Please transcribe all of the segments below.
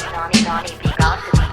Donnie B got the beats.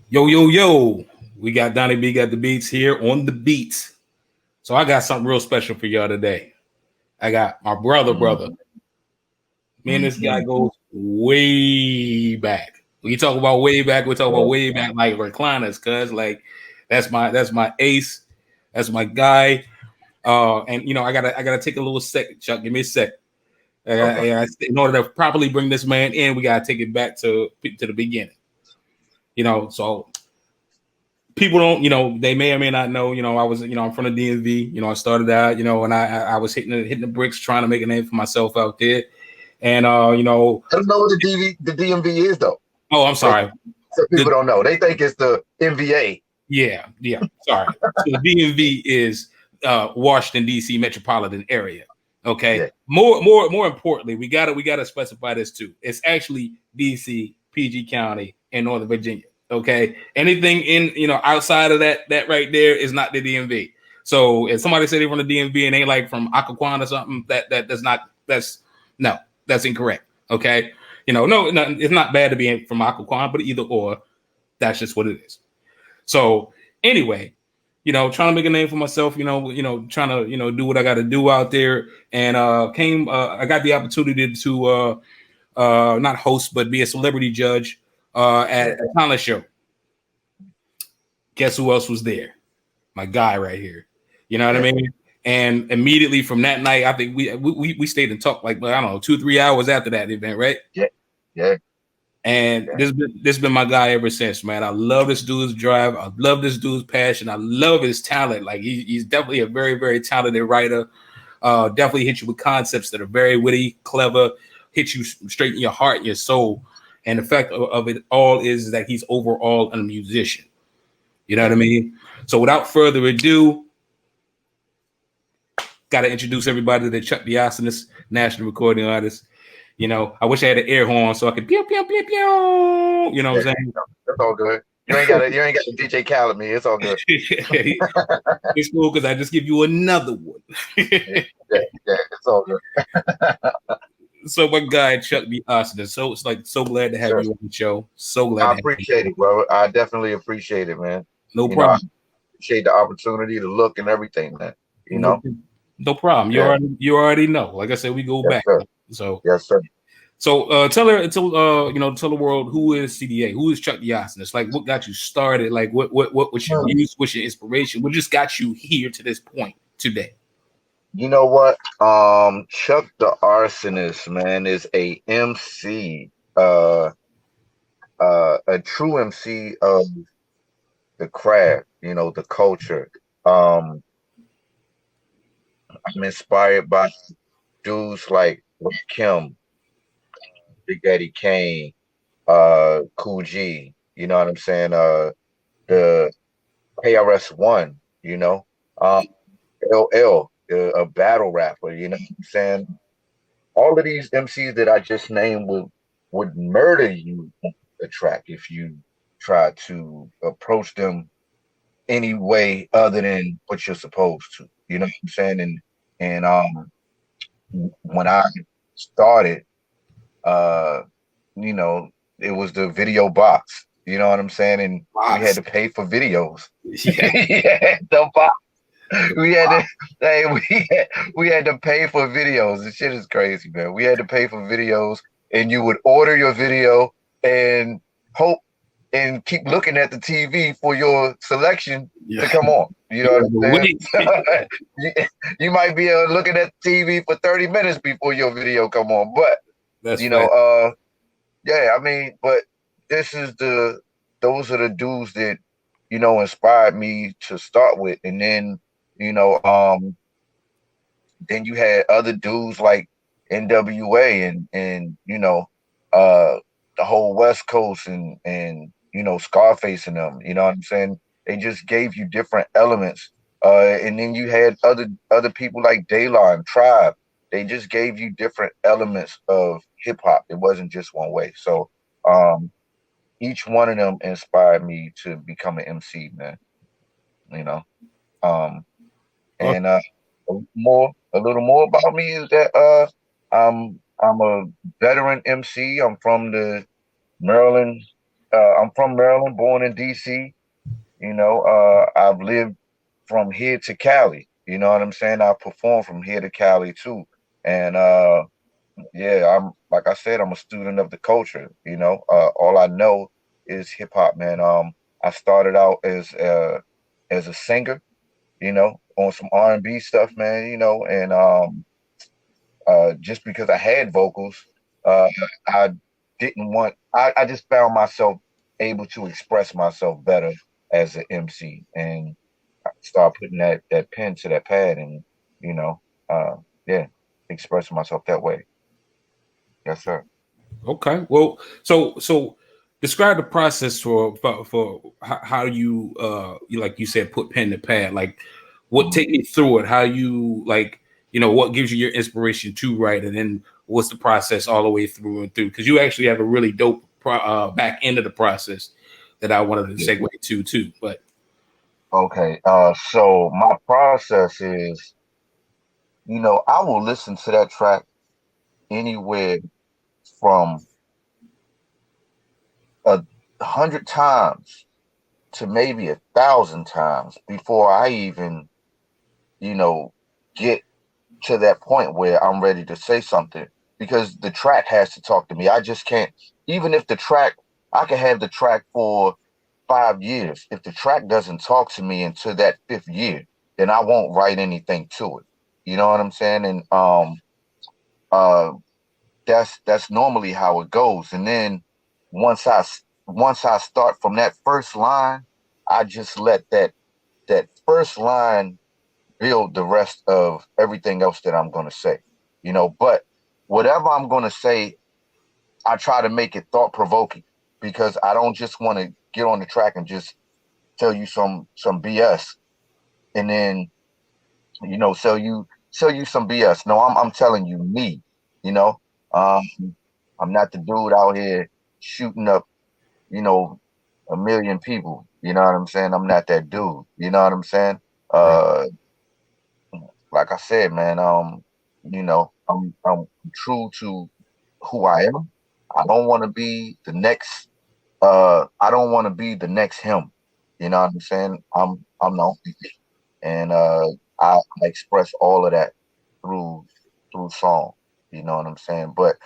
Yo, yo, yo. We got Donnie B got the beats here on the beats. So I got something real special for y'all today. I got my brother. Me and this guy goes way back. When you talk about way back, we're talking about way back like recliners, cuz like that's my ace. That's my guy. And you know, I gotta take a little second, Chuck. Give me a sec. In order to properly bring this man in, we gotta take it back to the beginning. You know, so people don't, you know, they may or may not know, you know, I was, you know, I'm from the DMV, you know, I started out, you know, and I was hitting the bricks trying to make a name for myself out there. And you know, I don't know what the DMV is though. Oh, I'm sorry. So people don't know. They think it's the MVA. Yeah. Sorry. So the DMV is Washington D.C. metropolitan area. Okay. Yeah. More importantly, we gotta specify this too. It's actually D.C., PG County, and Northern Virginia. Okay. Anything in, you know, outside of that right there is not the DMV. So if somebody said they're from the DMV and they like from Occoquan or something, that's incorrect. Okay. You know, no, it's not bad to be from Occoquan, but either or, that's just what it is. So anyway, you know, trying to make a name for myself, you know, trying to, you know, do what I got to do out there. And I got the opportunity to not host, but be a celebrity judge at a talent show. Guess who else was there? My guy right here. You know what I mean? And immediately from that night, I think we stayed and talked like, I don't know, 2-3 hours after that event, right? Yeah. And this been my guy ever since, man. I love this dude's drive. I love this dude's passion. I love his talent. Like he's definitely a very, very talented writer. Definitely hit you with concepts that are very witty, clever, hit you straight in your heart and your soul. And the fact of it all is that he's overall a musician. You know what I mean? So without further ado, got to introduce everybody to Chuck Da Arsonist, national recording artist. You know, I wish I had an air horn so I could pew pew pew pew. You know what I'm saying? That's all good. You ain't got to DJ Khaled me. It's all good. It's cool because I just give you another one. yeah, it's all good. So my guy Chuck Da Arsonist. So it's like so glad to have you on the show. So glad. I appreciate it, bro. I definitely appreciate it, man. No problem. I appreciate the opportunity to look and everything, man. You know. No problem. You already know. Like I said, we go back. Sir. So yes, sir. So tell the world, who is CDA? Who is Chuck Da Arsonist? Like what got you started? Like what was your muse? What's your inspiration? What just got you here to this point today? You know what? Chuck Da Arsonist, man, is a MC, a true MC of the craft, you know, the culture. I'm inspired by dudes like Kim, Big Daddy Kane, Cool G, you know what I'm saying? The KRS-One, you know, LL, a battle rapper, you know what I'm saying? All of these MCs that I just named would murder you on the track if you try to approach them any way other than what you're supposed to, you know what I'm saying? And when I started, you know, it was the video box, you know what I'm saying? And we had to pay for videos. Yeah, the box. We had to pay for videos. This shit is crazy, man. We had to pay for videos, and you would order your video and hope and keep looking at the TV for your selection Yeah. to come on. You know what I'm saying? you might be looking at the TV for 30 minutes before your video come on. But That's you fact. know, yeah, I mean, but those are the dudes that, inspired me to start with. And then, you know, then you had other dudes like NWA and uh the whole West Coast and Scarface and them, you know what I'm saying? They just gave you different elements. And then you had other people like De La and Tribe. They just gave you different elements of hip hop. It wasn't just one way. So um each one of them inspired me to become an MC, man. You know. Um Okay. and a little more about me is that I'm a veteran MC. I'm from Maryland, born in DC. I've lived from here to Cali. You know what I'm saying? I perform from here to Cali too. And yeah, I'm like I said, I'm a student of the culture. All I know is hip hop, man. I started out as a singer, on some R&B stuff, man, and just because I had vocals, uh, I I just found myself able to express myself better as an MC and start putting that pen to that pad and, you know, uh, yeah, expressing myself that way. Yes, sir. Okay. Well, so describe the process for how you like you said put pen to pad. Like, what Mhm. take me through it? How you like what gives you your inspiration to write, and then what's the process all the way through and through? Because you actually have a really dope back end of the process that I wanted to Yeah. segue to too. But Okay. So my process is, I will listen to that track anywhere from 100 times to maybe 1,000 times before I even, you know, get to that point where I'm ready to say something because the track has to talk to me. I just can't, even if I can have the track for 5 years. If the track doesn't talk to me until that fifth year, then I won't write anything to it. You know what I'm saying? And uh, that's normally how it goes. And then once I once I start from that first line, I just let that first line build the rest of everything else that I'm going to say. But whatever I'm going to say, I try to make it thought provoking because I don't just want to get on the track and just tell you some BS and then sell you some BS. No, I'm telling you me. You know, um, I'm not the dude out here shooting up you know 1 million people. You know what I'm saying? I'm not that dude. You know what I'm saying? right. Uh, like I said, man, I'm true to who I am. I don't want to be the next. I don't want to be the next him. You know what I'm saying? I'm the only me, and I express all of that through song. You know what I'm saying? But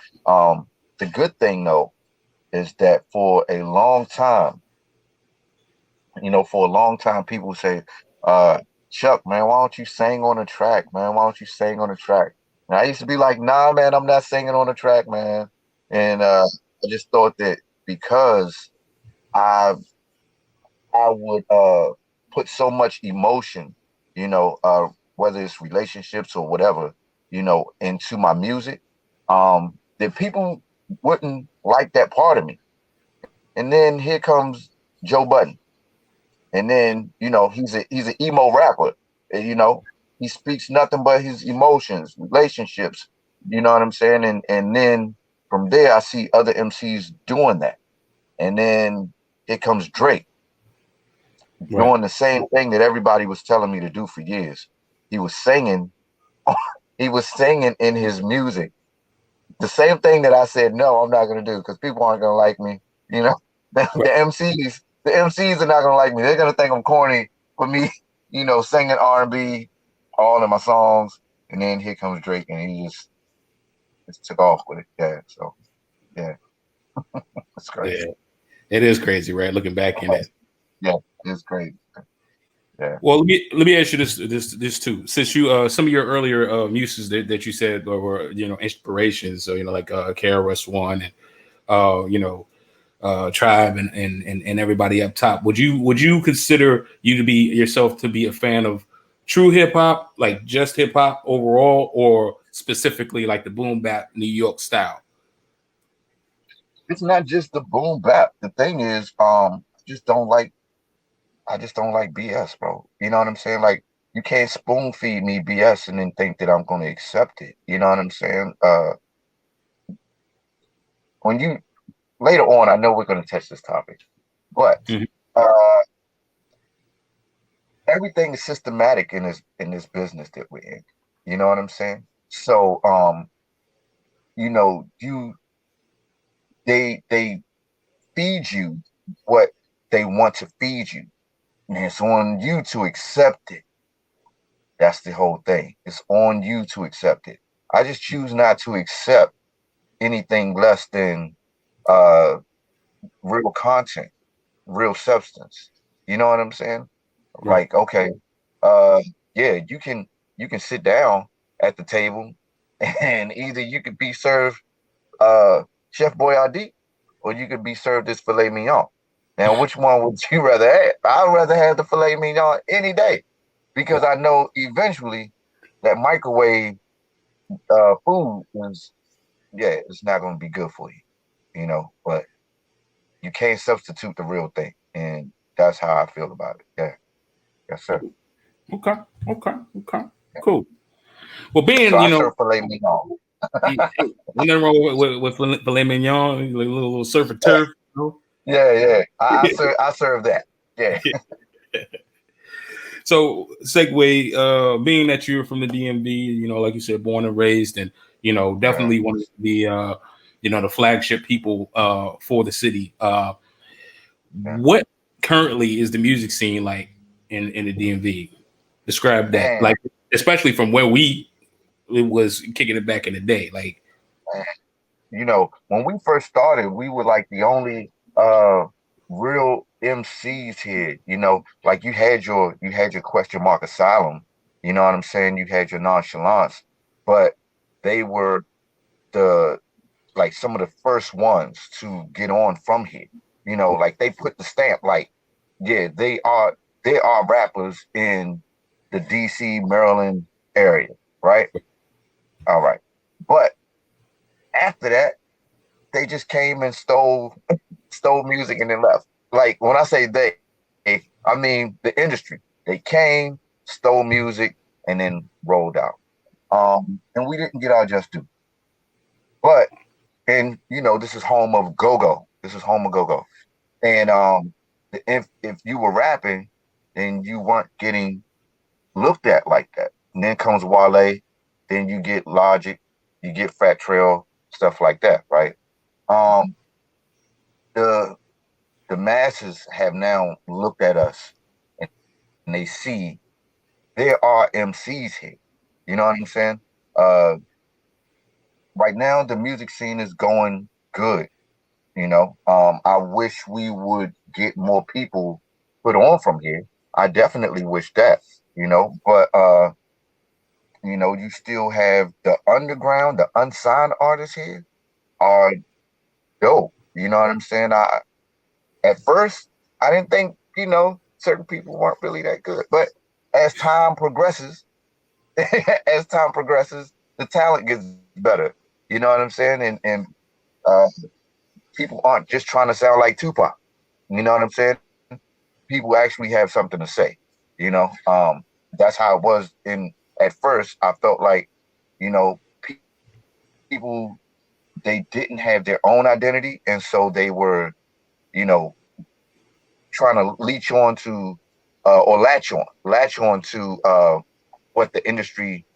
the good thing though is that for a long time, people say, Chuck, man, why don't you sing on a track, man? Why don't you sing on a track? And I used to be like, nah, man, I'm not singing on a track, man. And I just thought that because I I would put so much emotion, whether it's relationships or whatever, into my music, that people wouldn't like that part of me. And then here comes Joe Budden. And then he's an emo rapper. He speaks nothing but his emotions, relationships. You know what I'm saying? And then from there, I see other MCs doing that. And then here comes Drake Right. doing the same thing that everybody was telling me to do for years. He was singing. He was singing in his music the same thing that I said no, I'm not going to do because people aren't going to like me. You know, Right. the MCs are not going to like me. They're going to think I'm corny for me, singing R&B all in my songs. And then here comes Drake, and he just took off with it. Yeah, so yeah, it's Yeah. crazy. It is crazy, right? Looking back in it. Yeah, it's crazy. Yeah. Well, let me ask you this too. Since you some of your earlier muses that you said were inspirations, so like KRS One and you know Tribe and everybody up top. Would you consider you to be yourself to be a fan of true hip hop, like just hip hop overall, or specifically like the boom bap New York style? It's not just the boom bap. The thing is, I just don't like BS, bro. You know what I'm saying? Like, you can't spoon feed me BS and then think that I'm going to accept it. You know what I'm saying? When you later on, I know we're going to touch this topic, but Mhm. uh, everything is systematic in this business that we're in. You know what I'm saying? So, you know, they feed you what they want to feed you, and it's on you to accept it. That's the whole thing. It's on you to accept it. I just choose not to accept anything less than uh real content, real substance. You know what I'm saying? Right. Like, okay, uh yeah, you can sit down at the table and either you could be served Chef Boyardee or you could be served this filet mignon. Now, which one would you rather have? I'd rather have the filet mignon any day because I know eventually that microwave food is, yeah, it's not going to be good for you, you know, but you can't substitute the real thing. And that's how I feel about it. Yeah. Yes, sir. Okay. Okay. Okay. Cool. Well, So being I serve filet mignon. ain't nothing wrong with filet mignon, like a little surf and turf. Yeah, yeah. I serve that. Yeah. So segue, being that you're from the DMV, like you said, born and raised, and Yeah. definitely one of the the flagship people for the city. Yeah. What currently is the music scene like in the DMV? Describe that, Man, like especially from where we it was kicking it back in the day. Like, man. You know, when we first started, we were like the only real MCs here. You know, like you had your question mark asylum. You know what I'm saying? You had your nonchalance, but they were the like some of the first ones to get on from here. You know, like they put the stamp like, yeah, they are rappers in the DC, Maryland area, right? All right. But after that, they just came and stole music and then left. Like when I say they, I mean the industry. They came, stole music, and then rolled out. And we didn't get our just due. But and you know, this is home of go-go. This is home of go-go. And if you were rapping, then you weren't getting looked at like that. And then comes Wale, then you get Logic, you get Fat Trail, stuff like that, right? Um, the the masses have now looked at us and they see there are MCs here. You know what I'm saying? Uh, right now, the music scene is going good. You know, I wish we would get more people put on from here. I definitely wish that. You know, but you know, you still have the underground, the unsigned artists here are dope. You know what I'm saying? I At first I didn't think, you know, certain people weren't really that good. But as time progresses, as time progresses, the talent gets better. You know what I'm saying? And uh, people aren't just trying to sound like Tupac. You know what I'm saying? People actually have something to say. You know, that's how it was. In At first, I felt like, you know, people, they didn't have their own identity, and so they were, you know, trying to leech on to or latch on to what the industry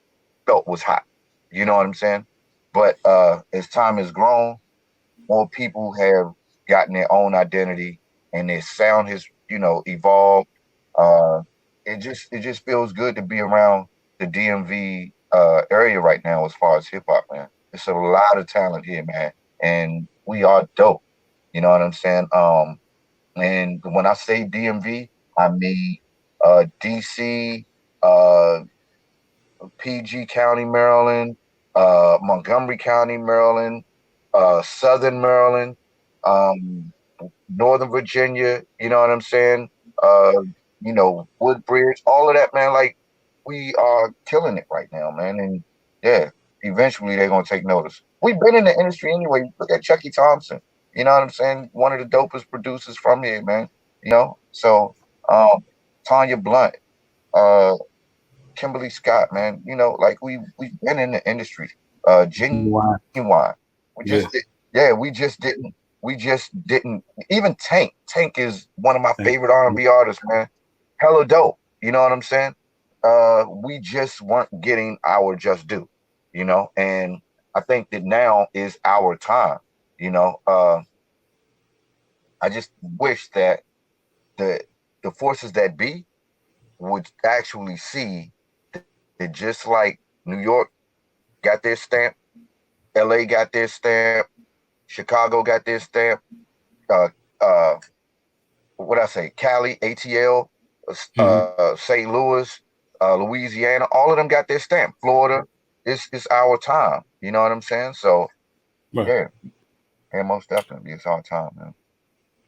felt was hot. You know what I'm saying? But as time has grown, more people have gotten their own identity, and their sound has, you know, evolved. Uh, it just feels good to be around the DMV area right now as far as hip hop, man. It's a lot of talent here, man, and we are dope. You know what I'm saying? And when I say DMV, I mean DC, uh, PG County, Maryland, Montgomery County, Maryland, Southern Maryland, um, Northern Virginia. You know what I'm saying? Uh, Woodbridge, all of that, man. Like we are killing it right now, man. And yeah, eventually they're gonna take notice. We've been in the industry anyway. Look at Chucky Thompson. You know what I'm saying? One of the dopest producers from here, man. So um, Tanya Blunt, uh, Kimberly Scott, man. Like we've been in the industry. Wow. Genuine. We just did, Yeah. yeah, we just didn't even Tank is one of my Thank favorite R&B you. artists, man. Hella dope. You know what I'm saying? We just weren't getting our just due, and I think that now is our time. You know, I just wish that the the forces that be would actually see that just like New York got their stamp, LA got their stamp, Chicago got their stamp, uh, uh, what I say, Cali, ATL, Mhm. St. Louis, Louisiana, all of them got their stamp. Florida, it's our time. You know what I'm saying? So Right. yeah, yeah, most definitely, it's our time, man.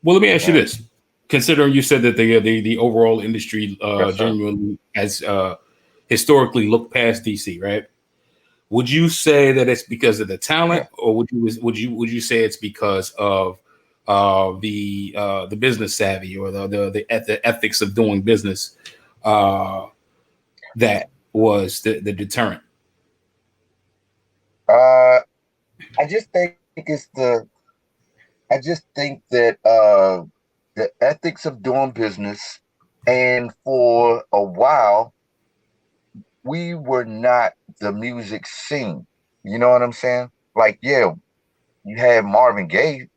Well, let me ask you Yeah, this: considering you said that the overall industry yes, sir. genuinely has historically looked past DC, right? Would you say that it's because of the talent, Yeah. or would you say it's because of the business savvy or the ethics of doing business uh, that was the deterrent? Uh, I just think I just think that the ethics of doing business, and for a while we were not the music scene. You know what I'm saying? Like, yeah, you had Marvin Gaye,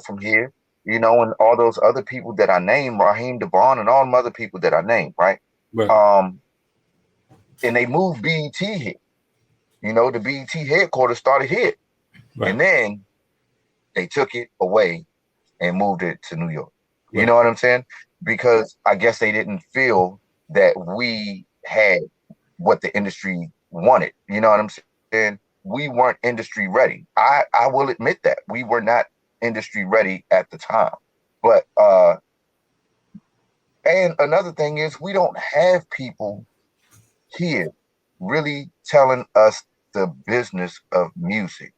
from here, and all those other people that I named, Raheem DeVaughn, and all them other people that I named, right? Right, Um, and they moved BET here. The BET headquarters started here, right, and then they took it away and moved it to New York. You right, know what I'm saying? Because I guess they didn't feel that we had what the industry wanted. You know what I'm saying? We weren't industry ready. I will admit that we were not industry ready at the time. But and another thing is we don't have people here really telling us the business of music.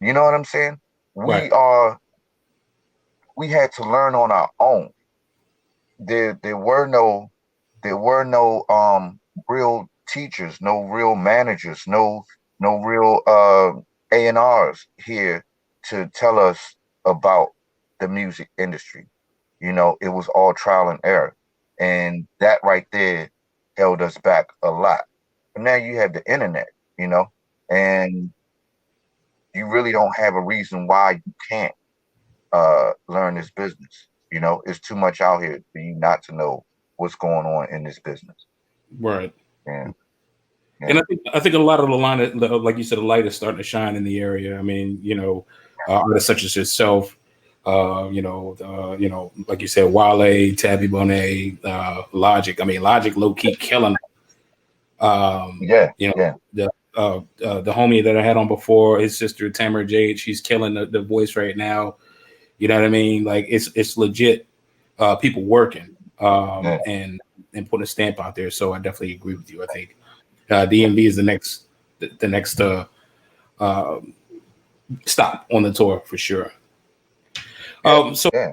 You know what I'm saying? right, We had to learn on our own. There were no real teachers, no real managers, no real A&Rs here to tell us about the music industry. It was all trial and error. And that right there held us back a lot. But now you have the internet, you know, and you really don't have a reason why you can't learn this business. It's too much out here for you not to know what's going on in this business. right. Yeah, And yeah, I think a lot of the line, like you said, the light is starting to shine in the area. I mean, artists such as yourself, like you said, Wale, Tabby Bonet, Logic. I mean, Logic low key killing. yeah, You know, yeah, the homie that I had on before, his sister Tamara Jade, she's killing the voice right now. You know what I mean? Like it's legit. People working yeah, and putting a stamp out there. So I definitely agree with you. I think DMV is the next uh, stop on the tour for sure. yeah, So yeah.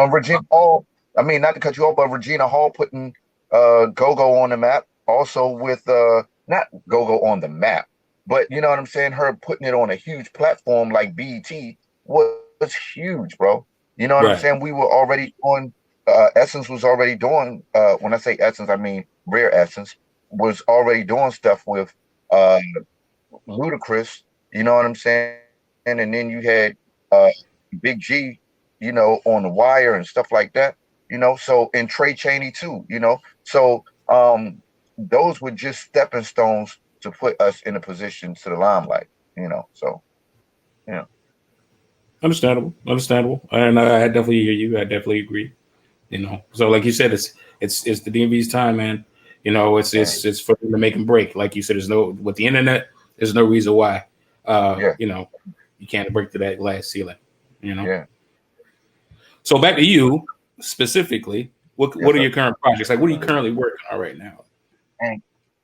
Regina Hall. I mean, not to cut you off, but Regina Hall putting Go Go on the map. Also with not Go Go on the map, but you know what I'm saying. Her putting it on a huge platform like BET was huge, bro. You know what I'm saying. right, We were already doing. Essence was already doing. When I say Essence, I mean Rare Essence was already doing stuff with uh, Ludacris. You know what I'm saying. And then you had uh, Big G, on the wire and stuff like that. So and Trey Chaney too. So those were just stepping stones to put us in a position to the limelight. So yeah, Understandable, and I definitely hear you. I definitely agree. So like you said, it's the DMV's time, man. Yeah, It's for them to make and break. Like you said, there's no with the internet. There's no reason why, yeah, you can't break through that glass ceiling. You know. yeah. So back to you specifically. What Yes, are sir. your current projects? Like, what are you currently working on right now? And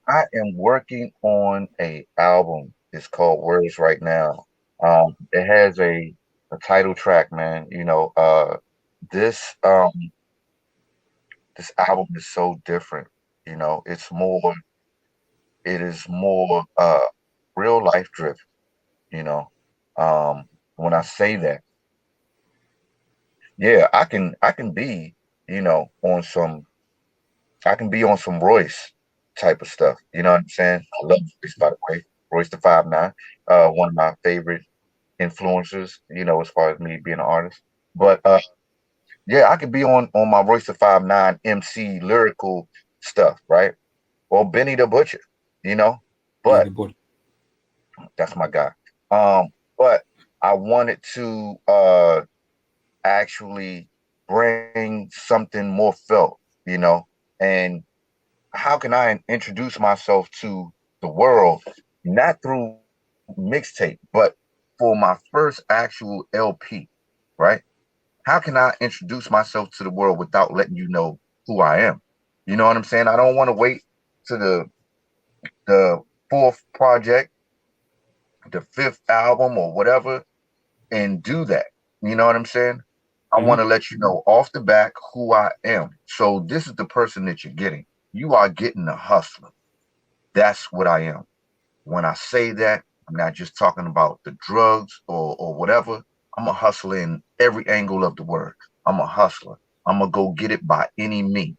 I am working on a album. It's called Words right now. It has a title track, man. This this album is so different. It is more real life driven, you know. When I say that, yeah, I can be, on some I can be on some Royce type of stuff. You know what I'm saying? I love Royce, by the way. Royce the 5'9", one of my favorite influencers, as far as me being an artist. But yeah, I could be on my Royce the 5'9" MC lyrical stuff, right? Or Benny the Butcher, you know. Benny But the Butcher. that's my guy. But I wanted to actually bring something more felt, and how can I introduce myself to the world, not through mixtape, but for my first actual LP, right? How can I introduce myself to the world without letting you know who I am? You know what I'm saying? I don't want to wait to the fourth project, the fifth album or whatever, and do that. You know what I'm saying? I Hmm. want to let you know off the back who I am. So this is the person that you're getting. You are getting a hustler. That's what I am. When I say that, I'm not just talking about the drugs or whatever. I'm a hustler in every angle of the word. I'm a hustler. I'm gonna go get it by any means.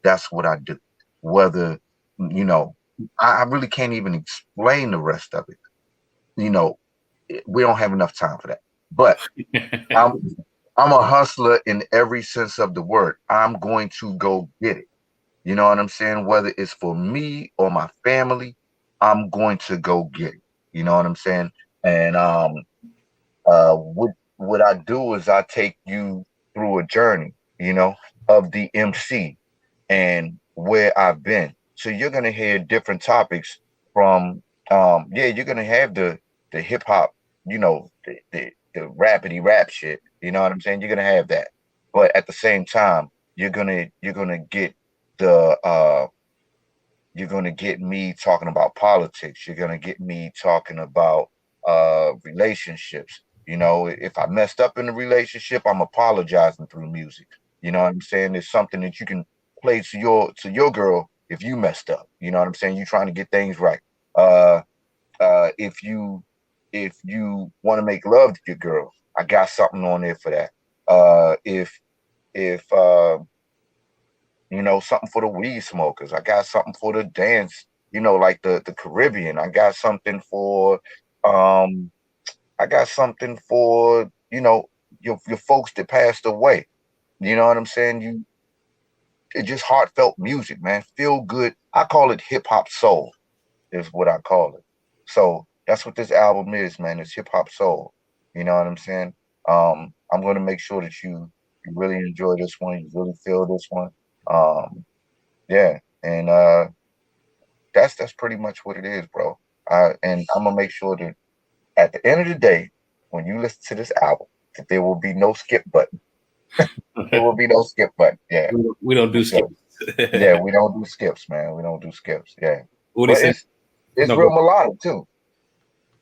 That's what I do. Whether, you know, I really can't even explain the rest of it. You know, we don't have enough time for that. But I'm I'm a hustler in every sense of the word. I'm going to go get it. You know what I'm saying? Whether it's for me or my family, I'm going to go get it. You know what I'm saying? And what I do is I take you through a journey, of the MC and where I've been. So you're gonna hear different topics from yeah, you're gonna have the hip hop, the rapidy rap shit, you know what I'm saying? You're gonna have that. But at the same time, you're gonna get the you're going to get me talking about politics. You're going to get me talking about relationships. If I messed up in a relationship, I'm apologizing through music. You know what I'm saying? It's something that you can play to your girl if you messed up. You know what I'm saying? You're trying to get things right. Uh, if you want to make love to your girl, I got something on there for that. If something for the weed smokers. I got something for the dance, like the Caribbean. Um I got something for, your folks that passed away. You know what I'm saying? It's just heartfelt music, man. Feel good. I call it hip hop soul, is what I call it. So that's what this album is, man. It's hip hop soul. You know what I'm saying? I'm gonna make sure that you really enjoy this one, you really feel this one. Yeah, and that's pretty much what it is, bro. And I'm gonna make sure that at the end of the day, when you listen to this album, that there will be no skip button. There will be no skip button. Yeah, We don't for do sure. skips. Yeah, we don't do skips, man. We don't do skips. Yeah, What they but say? it's No, real go. melodic too.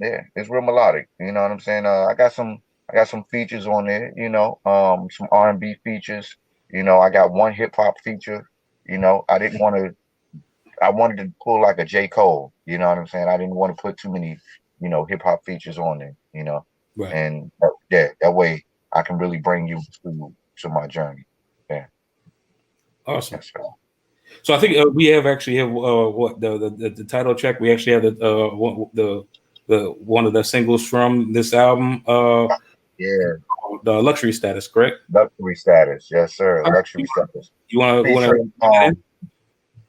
Yeah, it's real melodic. You know what I'm saying? I got some features on there. Some R&B features. I got one hip hop feature. I didn't want to I wanted to pull like a J. Cole, you know what I'm saying? I didn't want to put too many, hip hop features on there. Right. And yeah, that way I can really bring you to my journey. Yeah, Awesome. that's right. So I think we actually have what the title track. We actually have the one of the singles from this album, Yeah, the Luxury Status, correct? luxury status. Yes, sir. All right. Luxury status. You want to Featuring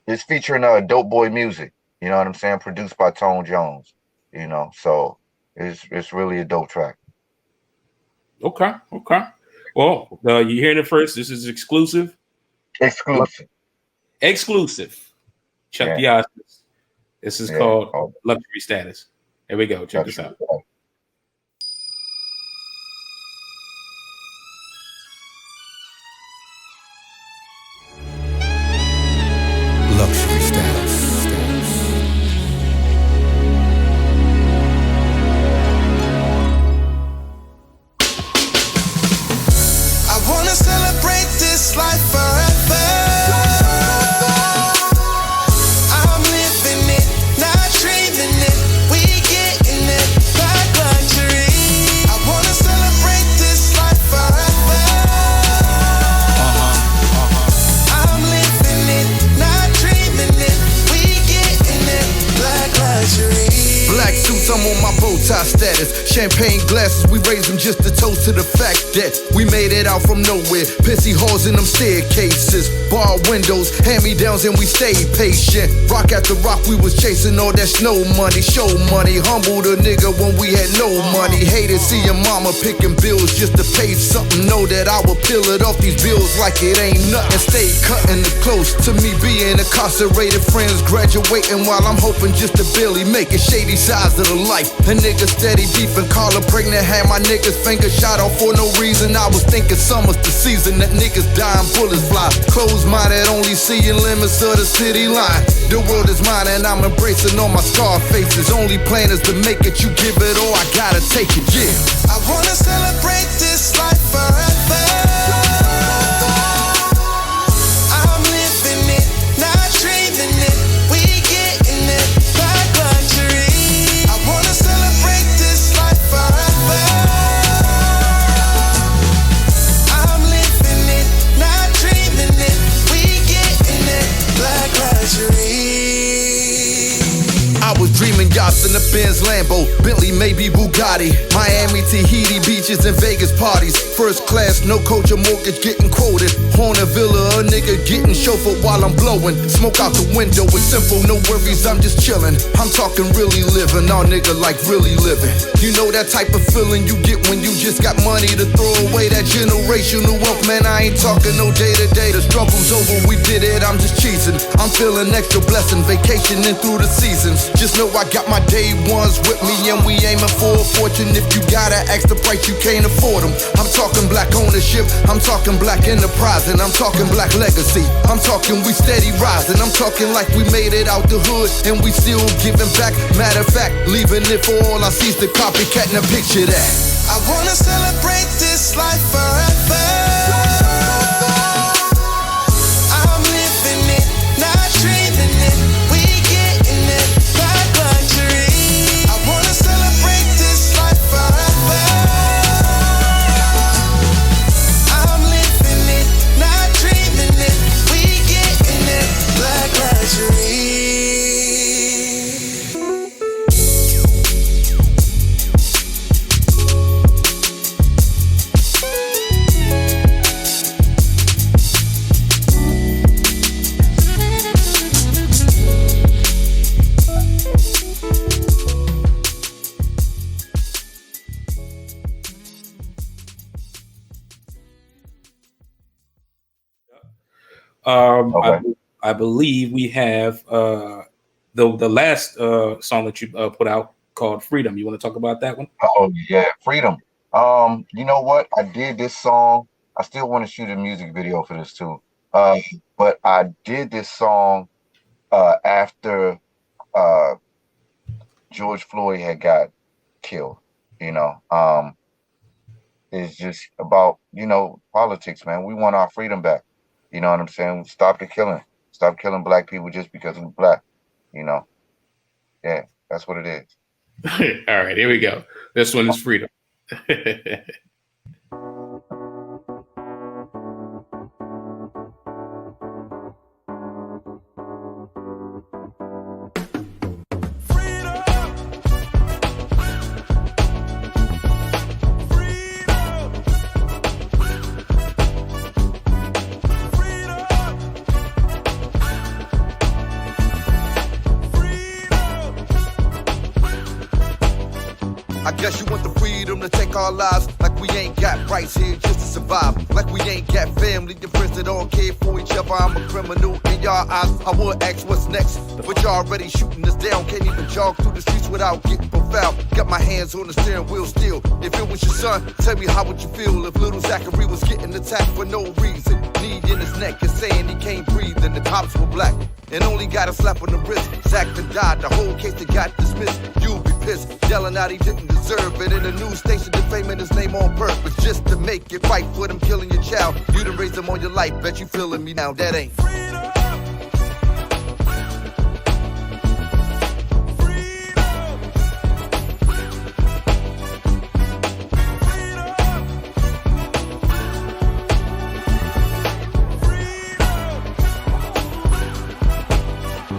it's featuring dope boy music. You know what I'm saying? Produced by Tone Jones. So it's really a dope track. Okay. Well, you hearing it first. This is exclusive. Exclusive. Chuck Da Arsonist. This is called Luxury Status. Here we go. Check this out. Luxury Status. I wanna celebrate this life forever. I'm living it, not dreaming it. We getting it, like luxury. I wanna celebrate this life forever. I'm living it, not dreaming it. We getting it, like luxury. Black suits, I'm on my bow tie status. Champagne glasses, we raise them just to toast to the fact that we made it out from nowhere. Pissy halls in them staircases, bar windows, hand-me-downs, and we stayed patient. Rock after rock, we was chasing all that snow money, show money. Humbled a nigga when we had no money. Hated seeing mama picking bills just to pay something. Know that I would peel it off these bills like it ain't nothing. Stay cutting it close to me being incarcerated. Friends graduating while I'm hoping just to barely make it. Shady sides of the life. A nigga steady beefing, call her pregnant, had my niggas finger shot off for no reason. I was thinking summer's the season that niggas dying, bullets fly. Closed-minded, only seeing limits of the city line. The world is mine and I'm embracing all my scar faces. Only plan is to make it, you give it all, I gotta take it, yeah. I wanna celebrate this life forever. I'm living it, not dreaming it. We getting it, like luxury. I wanna celebrate this life forever. I'm living it, not dreaming it. We getting it, like luxury. I was dreaming yachts in the Benz Lambo, Bentley, maybe Bugatti, Miami, Tahiti, beaches and Vegas parties. First class, no coach or mortgage getting quoted. Horner Villa, a nigga getting chauffeured while I'm blowing. Smoke out the window, it's simple, no worries, I'm just chilling. I'm talking really living, all nigga like really living. You know that type of feeling you get when you just got money to throw away. That generational wealth, man, I ain't talking no day to day. The struggle's over, we did it, I'm just cheesing. I'm feeling extra blessing, vacationing through the seasons. Just know I got my day ones with me and we aiming for a fortune. If you gotta ask the price, you can't afford them. I'm talking black ownership, I'm talking black enterprise, and I'm talking black legacy. I'm talking we steady rising, I'm talking like we made it out the hood and we still giving back. Matter of fact, leaving it for all I see is the copycat, and picture that. I wanna celebrate this life forever. I'm living it, not dreaming it. We getting it, like luxury. I wanna celebrate this life forever. I'm living it, not dreaming it. We getting it, like luxury. I believe we have the last song that you put out called Freedom. You want to talk about that one? Oh yeah, Freedom. You know what? I did this song. I still want to shoot a music video for this too. But I did this song after George Floyd had got killed. It's just about, politics, man. We want our freedom back. You know what I'm saying? Stop the killing. Stop killing black people just because we're black. Yeah, that's what it is. All right, here we go. This one is Freedom. I guess you want the freedom to take our lives like we ain't got rights here just to survive. Like we ain't got family and friends that all care for each other. I'm a criminal in y'all eyes. I would ask what's next, but y'all already shooting us down. Can't even jog through the streets without getting profiled. Got my hands on the steering wheel still. If it was your son, tell me how would you feel if little Zachary was getting attacked for no reason? Knee in his neck and saying he can't breathe, and the cops were black and only got a slap on the wrist. Zach done died, the whole case that got dismissed. You'll be pissed, yelling out he didn't deserve it. In a news station defaming his name on purpose just to make it right for them killing your child. You done raised him on your life, bet you feeling me now. That ain't freedom.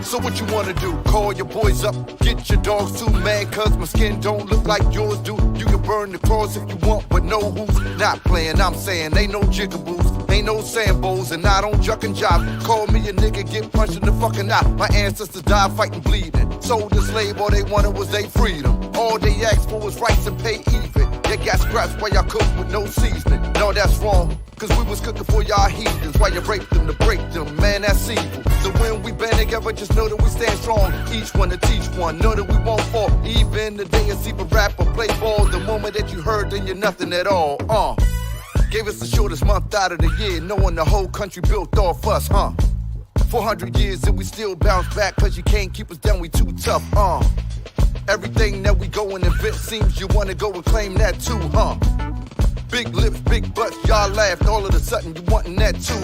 So what you wanna do? Call your boys up, get your dogs too mad cause my skin don't look like yours do. You can burn the cross if you want, but know who's not playing. I'm saying ain't no jigaboos, ain't no sambos, and I don't juck and jive. Call me a nigga, get punched in the fucking eye. My ancestors died fighting, bleeding. Sold the slave, all they wanted was their freedom. All they asked for was rights and pay even. They got scraps while y'all cook with no seasoning. No, that's wrong, cause we was cooking for y'all heathens while you raped them to break them. Man, that's evil. So when we band together, just know that we stand strong. Each one to teach one, know that we won't fall. Even the day you see a rap or play ball, the moment that you heard, then you're nothing at all. Gave us the shortest month out of the year, knowing the whole country built off us, 400 years and we still bounce back, cause you can't keep us down, we too tough, Everything that we go and invent seems you wanna go and claim that too, Big lips, big butts, y'all laughed, all of a sudden you wantin' that too,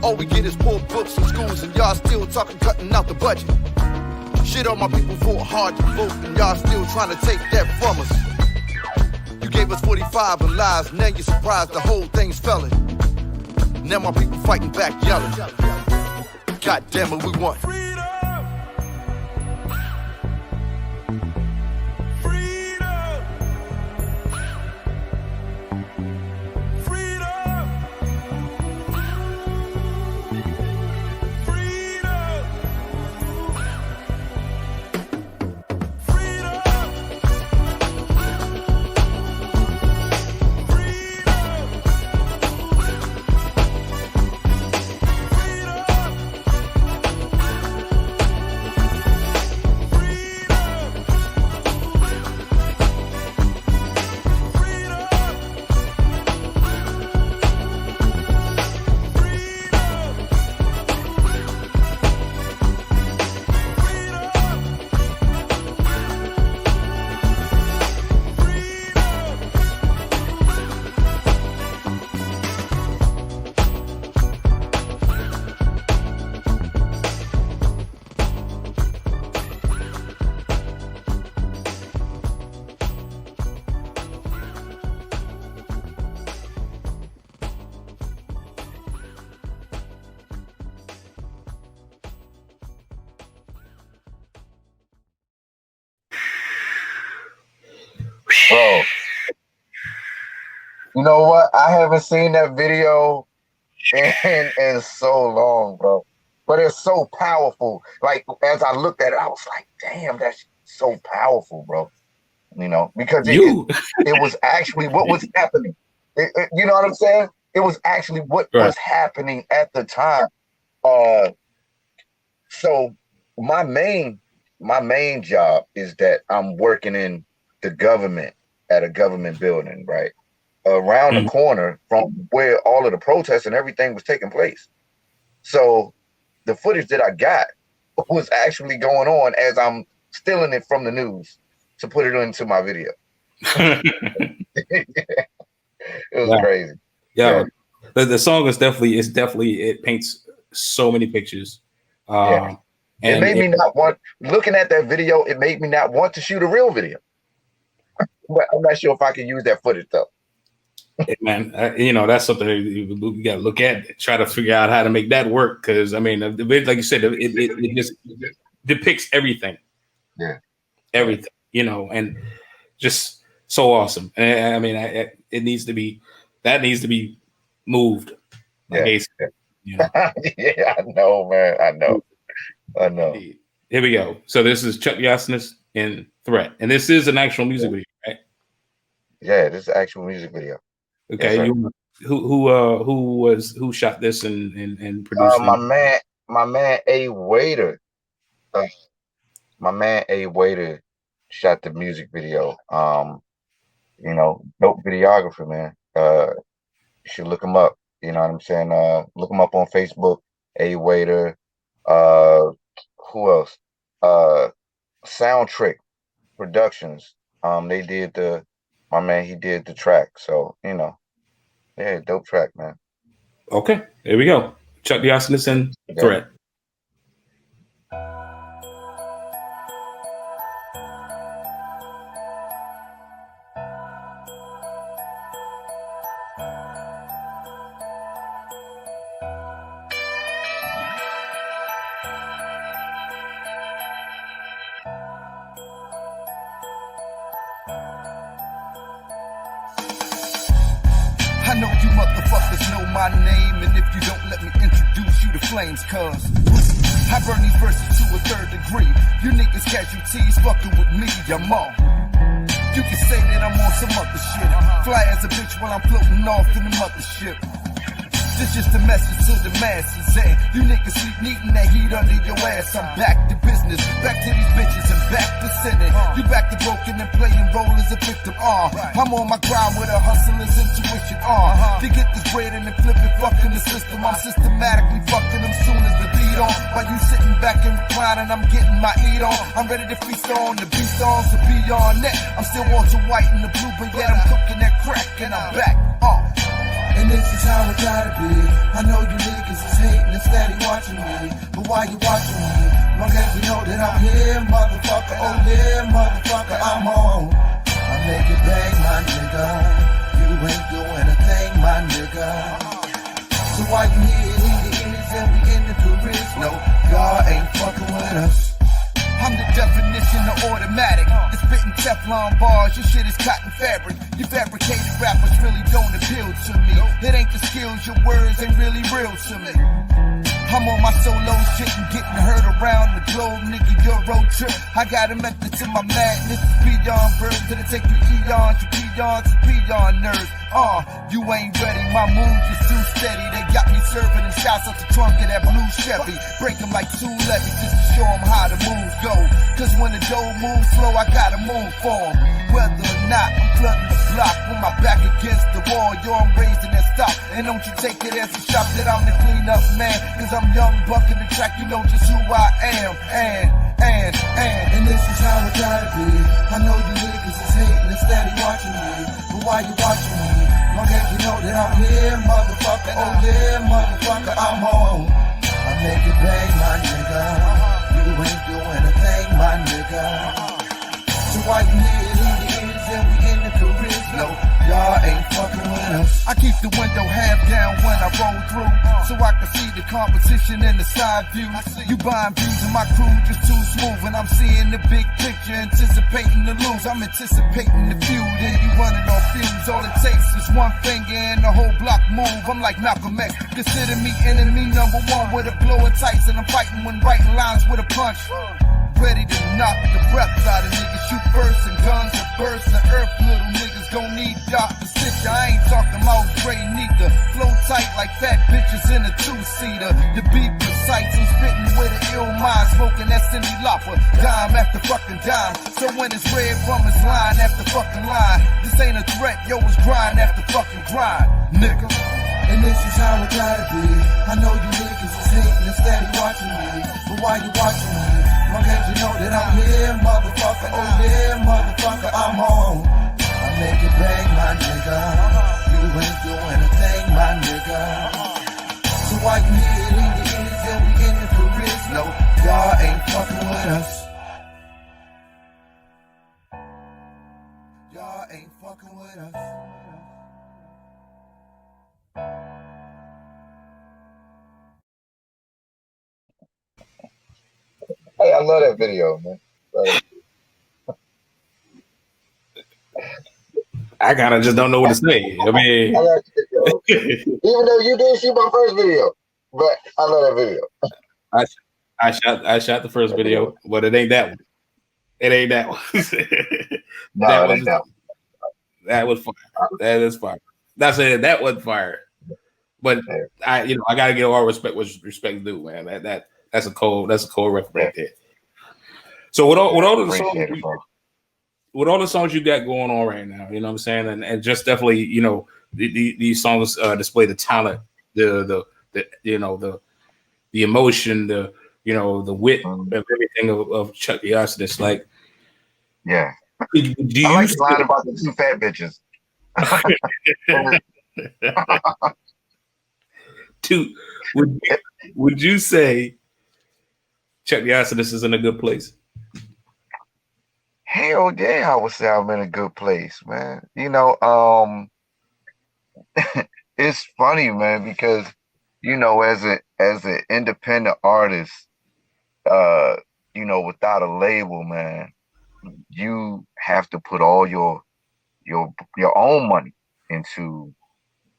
All we get is more books and schools and y'all still talking cutting out the budget. Shit on my people fought hard to vote and y'all still trying to take that from us. You gave us 45 and lies, now you're surprised the whole thing's felon. Now my people fighting back yelling. God damn it, we want freedom. Bro, you know what? I haven't seen that video in so long, bro. But it's so powerful. Like, as I looked at it, I was like, damn, that's so powerful, bro. You know, because it was actually what was happening. You know what I'm saying? It was actually what was happening at the time. So my main job is that I'm working in the government at a government building, right? Around the corner from where all of the protests and everything was taking place. So the footage that I got was actually going on as I'm stealing it from the news to put it into my video. It was crazy. Yeah. The song is definitely, it paints so many pictures. And it made me not want, looking at that video, it made me not want to shoot a real video. But I'm not sure if I can use that footage though. Man, you know, that's something we got to look at, try to figure out how to make that work. Because I mean, like you said, it just depicts everything. Yeah, everything. You know, and just so awesome. And I mean, it needs to be moved. Yeah, you know? Yeah, I know, man. I know. Here we go. So this is Chuck Da Arsonist in Threat. And this is an actual music video, right? Yeah, this is an actual music video. Okay. Yes, Who shot this and produced my man A Waiter. My man A Waiter shot the music video. Dope videographer, man. You should look him up. You know what I'm saying? Look him up on Facebook. A Waiter. Who else? Sound Trick Productions. They did my man, he did the track. So, yeah, dope track, man. Okay, there we go. Chuck Da Arsonist and Yeah. Threat. I know you motherfuckers know my name, and if you don't, let me introduce you to flames, cuz I burn these verses to a third degree. You niggas casualties fucking with me, I'm on. You can say that I'm on some other shit. Fly as a bitch while I'm floating off in the mothership. This just a message to the masses, and you niggas sleep neating that heat under your ass. I'm back to business, back to these bitches and back to sinning. You back to broken and playing role as a victim, I'm on my grind with a hustler's intuition, To get this bread and then flip it, fucking the system. I'm systematically fucking them soon as the beat on. While you sitting back and reclining, I'm getting my eat on. I'm ready to feast on the beat songs to be on that. I'm still Walter White in the blue, but yet I'm cooking that crack and I'm back, And this is how it gotta be. I know you niggas is hating and steady watching me. But why you watching me? Long as you know that I'm here, motherfucker. Oh yeah, motherfucker, I'm on. I make it bang, my nigga. You ain't doing a thing, my nigga. So why you here in the ears and we in the tourists? No, y'all ain't fucking with us. I'm the definition of automatic. The spitting Teflon bars, your shit is cotton fabric. You fabricated rappers really don't appeal to me. It ain't the skills, your words ain't really real to me. I'm on my solo shit and getting hurt around the globe, nigga, your road trip. I got a method to my madness, it's beyond birds, it'll take you eons, you peons, and peon nerds. You ain't ready, my moves is too steady. They got me serving them shots out the trunk of that blue Chevy. Break them like two levies just to show them how the moves go. Cause when the dough moves slow, I gotta move for them. Whether or not I'm flooding the block with my back against the wall, yo, I'm raising that stock. And don't you take it as a shock that I'm the cleanup man. Cause I'm young, bucking the track, you know just who I am. And this is how it gotta be. I know you niggas is hating and steady watching me. But why you watching me? Long as you know that I'm here, motherfucker. Oh yeah, motherfucker, I'm on. I make it bang, my nigga. You ain't doing a thing, my nigga. So why you here in the ears and we in the careers? No, y'all ain't fucking with us. I keep the window half down when I roll through, so I can see the competition in the side view. You buying views and my crew just too smooth, and I'm seeing the big picture, anticipating the lose. I'm anticipating the feud, and you running on fumes. All it takes is one finger and the whole block move. I'm like Malcolm X, consider me enemy number one with a blowing tights, and I'm fighting when writing lines with a punch. Ready to knock the breath out of niggas. Shoot first and guns to burst the earth. Little niggas gon' need Dr. Stitcher. I ain't talking about Dre neither. Flow tight like fat bitches in a two-seater. The beat precise, I'm spitting with an ill mind. Smoking that Cindy Lauper, dime after fucking dime. So when it's red from it's line after fucking line. This ain't a threat, yo, it's grind after fucking grind, nigga. And this is how it gotta be. I know you niggas is hating and steady watching me. But why you watching me? Long as you know that I'm here, motherfucker. Oh yeah, motherfucker, I'm home. I make it bang, my nigga. You ain't doing a thing, my nigga. So why you here in the ears and we in the careers? No, y'all ain't fucking with us. Y'all ain't fucking with us. Hey, I love that video, man. I kind of just don't know what to say. I mean, I like the video. Even though you didn't see my first video, but I love that video. I shot the first video, but it ain't that one. It ain't that one. No, That it ain't was that. that was fire. That is fire. That's it. That was fire. But Yeah, I gotta give all respect what respect due, man. That's a cold reference yeah, right there. So with yeah. all of the songs Appreciate it, bro. with all the songs you got going on right now, you know what I'm saying, and just definitely, these songs display the talent, the emotion, the wit Mhm. of everything of Chuck Da Arsonist. Like, Yeah, do I you like the line about the two fat bitches. to would you say Chuck Da Arsonist is in a good place? Hell yeah, I would say I'm in a good place, man. It's funny, man, because as an independent artist, uh, without a label, man, you have to put all your own money into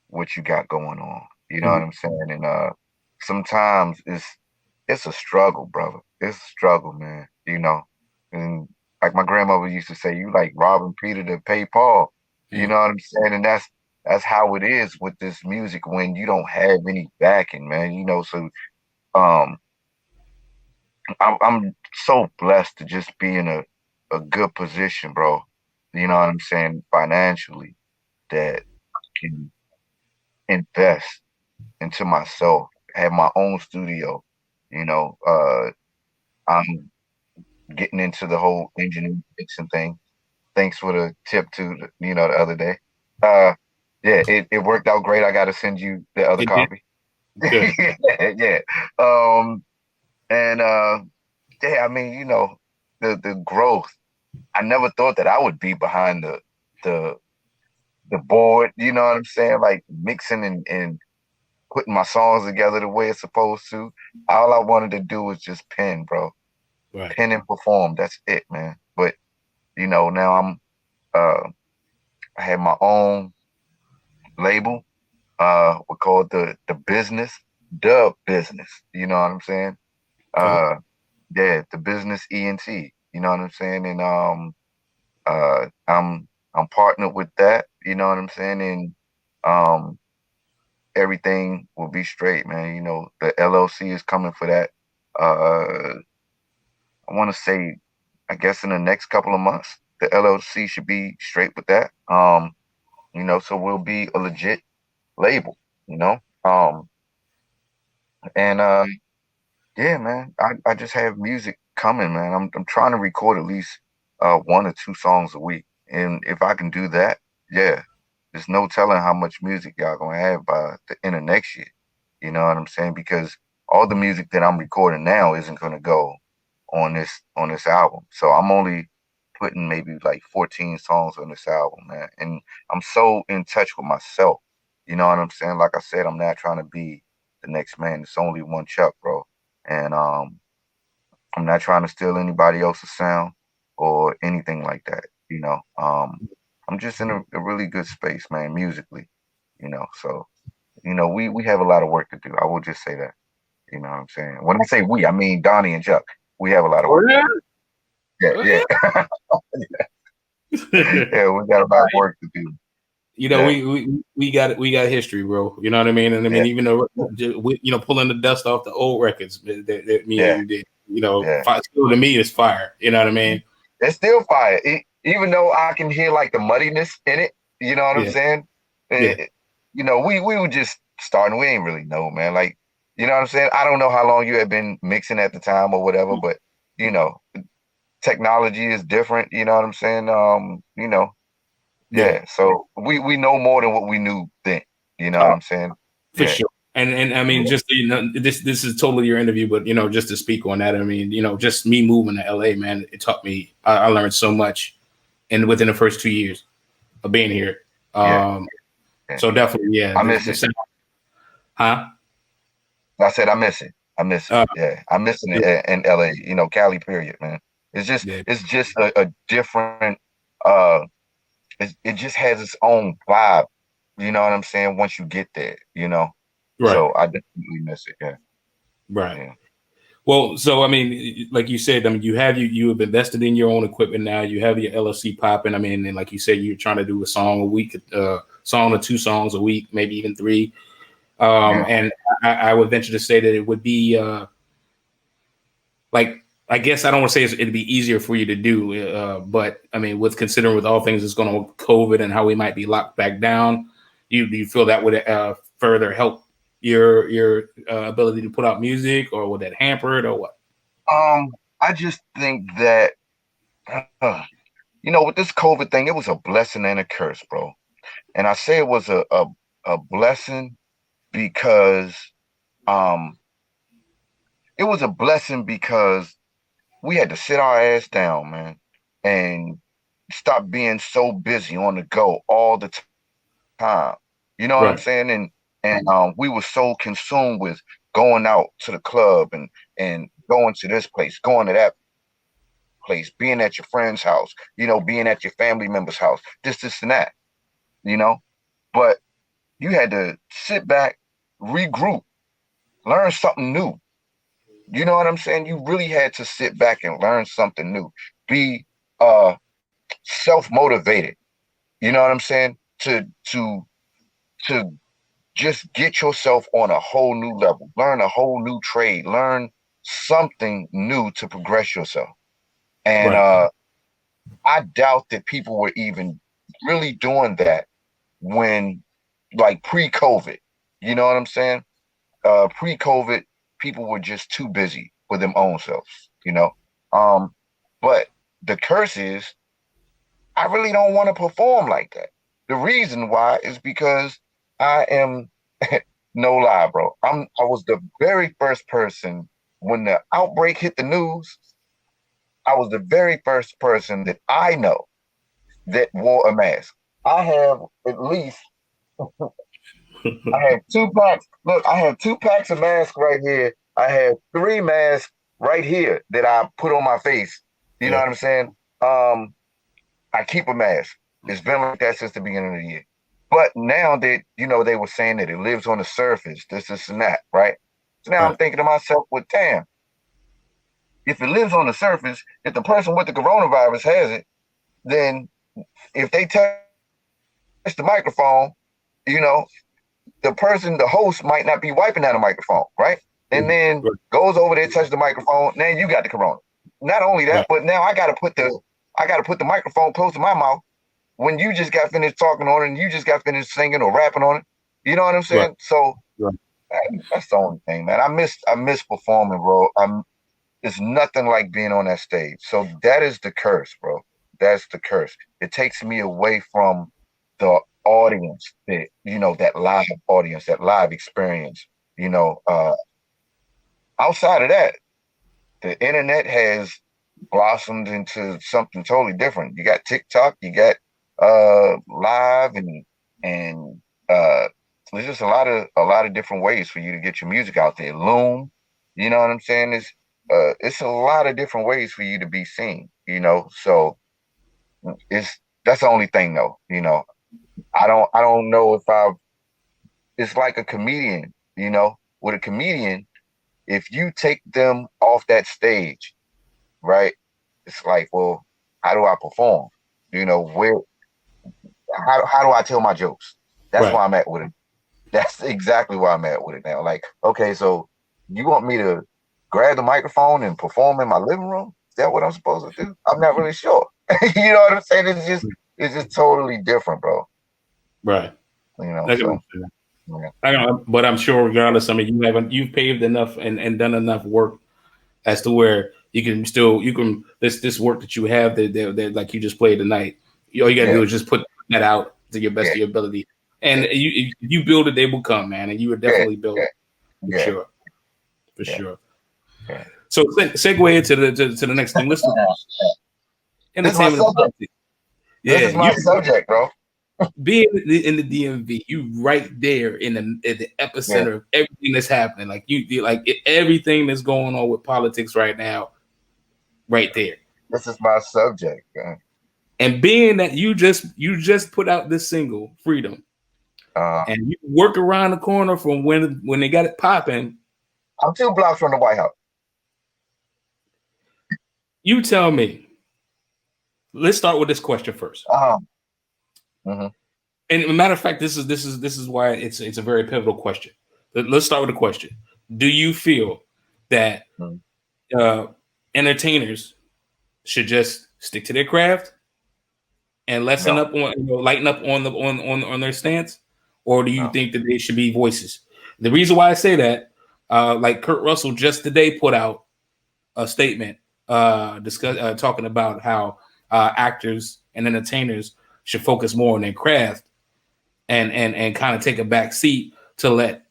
what you got going on. You know what Mhm. I'm saying? And sometimes it's a struggle, brother. It's a struggle, man. And like my grandmother used to say, you like robbing Peter to pay Paul. You Yeah. know what I'm saying? And that's how it is with this music when you don't have any backing, man. So um I'm so blessed to just be in a good position, bro. You know what I'm saying? Financially, that I can invest into myself, have my own studio. You know, I'm getting into the whole engineering mixing thing. Thanks for the tip to the other day. Uh, yeah, it worked out great. I got to send you the other It did copy. good. Yeah, yeah. And yeah, I mean, the growth. I never thought that I would be behind the the board. You know what I'm saying? Like mixing and putting my songs together the way it's supposed to. All I wanted to do was just pen, bro. Right. Pen and perform. That's it, man. But now I have my own label. We call it the business. You know what I'm saying? Okay. Uh, yeah, the business ENT. You know what I'm saying? And I'm partnered with that. You know what I'm saying? And um, everything will be straight, man. The LLC is coming for that. I want to say, I guess in the next couple of months, the LLC should be straight with that. So we'll be a legit label, you know. And yeah, man, I just have music coming, man. I'm trying to record at least 1 or 2 songs a week, and if I can do that, yeah, there's no telling how much music y'all gonna have by the end of next year. You know what I'm saying? Because all the music that I'm recording now isn't gonna go on this album. So I'm only putting maybe like 14 songs on this album, man. And I'm so in touch with myself. You know what I'm saying? Like I said, I'm not trying to be the next man. It's only one Chuck, bro. And I'm not trying to steal anybody else's sound or anything like that. I'm just in a really good space, man, musically. So we have a lot of work to do. I will just say that. You know what I'm saying? When I say we, I mean Donnie and Chuck. We have a lot of Oh work to yeah. do. Yeah, Oh yeah, yeah. yeah. We got a lot of work to do. Yeah, we got history, bro. You know what I mean? And I yeah, mean, even though pulling the dust off the old records that me and yeah, you did. yeah. Still to me is fire. You know what I mean? It's still fire. Even though I can hear like the muddiness in it. You know what I'm Yeah, saying? yeah, We were just starting. We ain't really know, man. Like, you know what I'm saying? I don't know how long you had been mixing at the time or whatever, but you know, technology is different. You know what I'm saying? yeah. Yeah. So we know more than what we knew then. You know what Oh, I'm saying? for Yeah. sure. And I mean, just this is totally your interview, but just to speak on that, I mean, just me moving to LA, man, it taught me. I learned so much, and within the first 2 years of being here. Yeah. Um, Yeah. so definitely, yeah, I miss the it. sound, huh? I said I miss it. I miss it. Uh, Yeah, I'm missing yeah, it in LA. Cali. Period, man. yeah, It's just a different. Uh, it just has its own vibe. You know what I'm saying? Once you get there, right, So I definitely miss it. Yeah, right. yeah. Well, so I mean, like you said, I mean, you have invested in your own equipment now. You have your LLC popping. I mean, and like you said, you're trying to do a song a week, song or two songs a week, maybe even three. And I would venture to say that it would be like, I guess I don't want to say it'd be easier for you to do, but I mean, with considering with all things that's going on with COVID and how we might be locked back down, do you feel that would further help your ability to put out music, or would that hamper it, or what? I just think that with this COVID thing, it was a blessing and a curse, bro. And I say it was a blessing because it was a blessing because we had to sit our ass down, man, and stop being so busy on the go all the time. You know what I'm saying? And we were so consumed with going out to the club and going to this place, going to that place, being at your friend's house, being at your family member's house, this and that, But you had to sit back, regroup, learn something new. You know what I'm saying? You really had to sit back and learn something new. Be self-motivated. You know what I'm saying? To just get yourself on a whole new level, learn a whole new trade, learn something new to progress yourself. And I doubt that people were even really doing that when, like, pre-COVID. You know what I'm saying? Pre-COVID, people were just too busy with them own selves, But the curse is, I really don't want to perform like that. The reason why is because I am, no lie, bro. I was the very first person when the outbreak hit the news. I was the very first person that I know that wore a mask. I have at least, I have 2 packs. Look, I have 2 packs of masks right here. I have 3 masks right here that I put on my face. You know what I'm saying? I keep a mask. It's been like that since the beginning of the year. But now that, they were saying that it lives on the surface, this and that, right? So now I'm thinking to myself, well, damn, if it lives on the surface, if the person with the coronavirus has it, then if they touch the microphone, the host might not be wiping down the microphone, right? And then goes over there, touch the microphone. Now you got the corona. Not only that, but now I got to put the microphone close to my mouth when you just got finished talking on it and you just got finished singing or rapping on it. You know what I'm saying? So that's the only thing, man. I miss performing, bro. It's nothing like being on that stage. So that is the curse, bro. That's the curse. It takes me away from the audience, that live audience, that live experience. Outside of that, the internet has blossomed into something totally different. You got TikTok, you got live, and there's just a lot of different ways for you to get your music out there. Loom, you know what I'm saying? It's a lot of different ways for you to be seen. So that's the only thing, though. I don't know if it's like a comedian. With a comedian, if you take them off that stage, right? It's like, well, how do I perform? How do I tell my jokes? That's why I'm at with it. That's exactly why I'm at with it now. Like, okay, so you want me to grab the microphone and perform in my living room? Is that what I'm supposed to do? I'm not really sure. You know what I'm saying? It's just totally different, bro. Right. So, I don't know, but I'm sure regardless, I mean, you've paved enough and done enough work as to where you can this work that you have that like you just played tonight. All you gotta do is just put that out to your best of your ability. And if you build it, they will come, man. And you would definitely build it. For sure. Yeah. So segue into the next thing. Listen, entertainment. This is my subject, bro. Being in the DMV, you right there in the epicenter of everything that's happening. Like everything that's going on with politics right now, right there. This is my subject, man. And being that you just put out this single, Freedom, and you work around the corner from when they got it popping. I'm 2 blocks from the White House. You tell me. Let's start with this question first. Mhm. And as a matter of fact, this is why it's a very pivotal question. Let's start with the question. Do you feel that Mhm. entertainers should just stick to their craft and lessen No, up on, lighten up on the on their stance, or do you no. think that they should be voices? The reason why I say that, like Kurt Russell just today put out a statement talking about how actors and entertainers should focus more on their craft and kind of take a back seat to let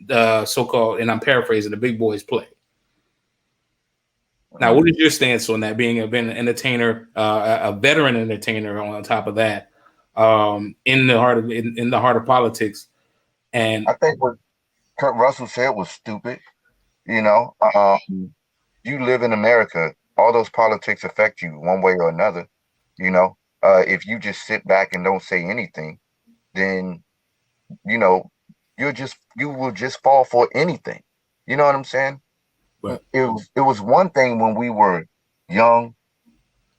so-called, and I'm paraphrasing, the big boys play. Now, what is your stance on that? Being an entertainer, a veteran entertainer, on top of that, in the heart of politics, and I think what Kurt Russell said was stupid. You know, you live in America. All those politics affect you one way or another. You know, if you just sit back and don't say anything, then you know you will just fall for anything. You know what I'm saying? but It was one thing when we were young,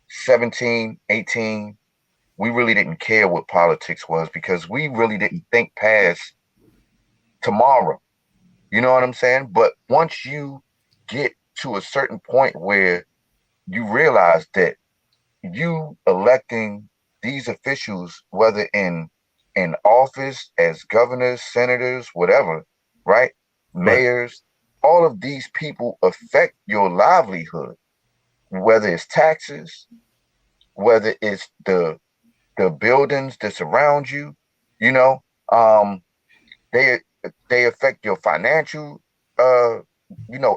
17, 18. We really didn't care what politics was because we really didn't think past tomorrow. You know what I'm saying? But once you get to a certain point where you realize that you electing these officials, whether in office as governors, senators, whatever, right? right, Mayors, all of these people affect your livelihood, whether it's taxes, whether it's the buildings that surround you, you know, um, they they affect your financial uh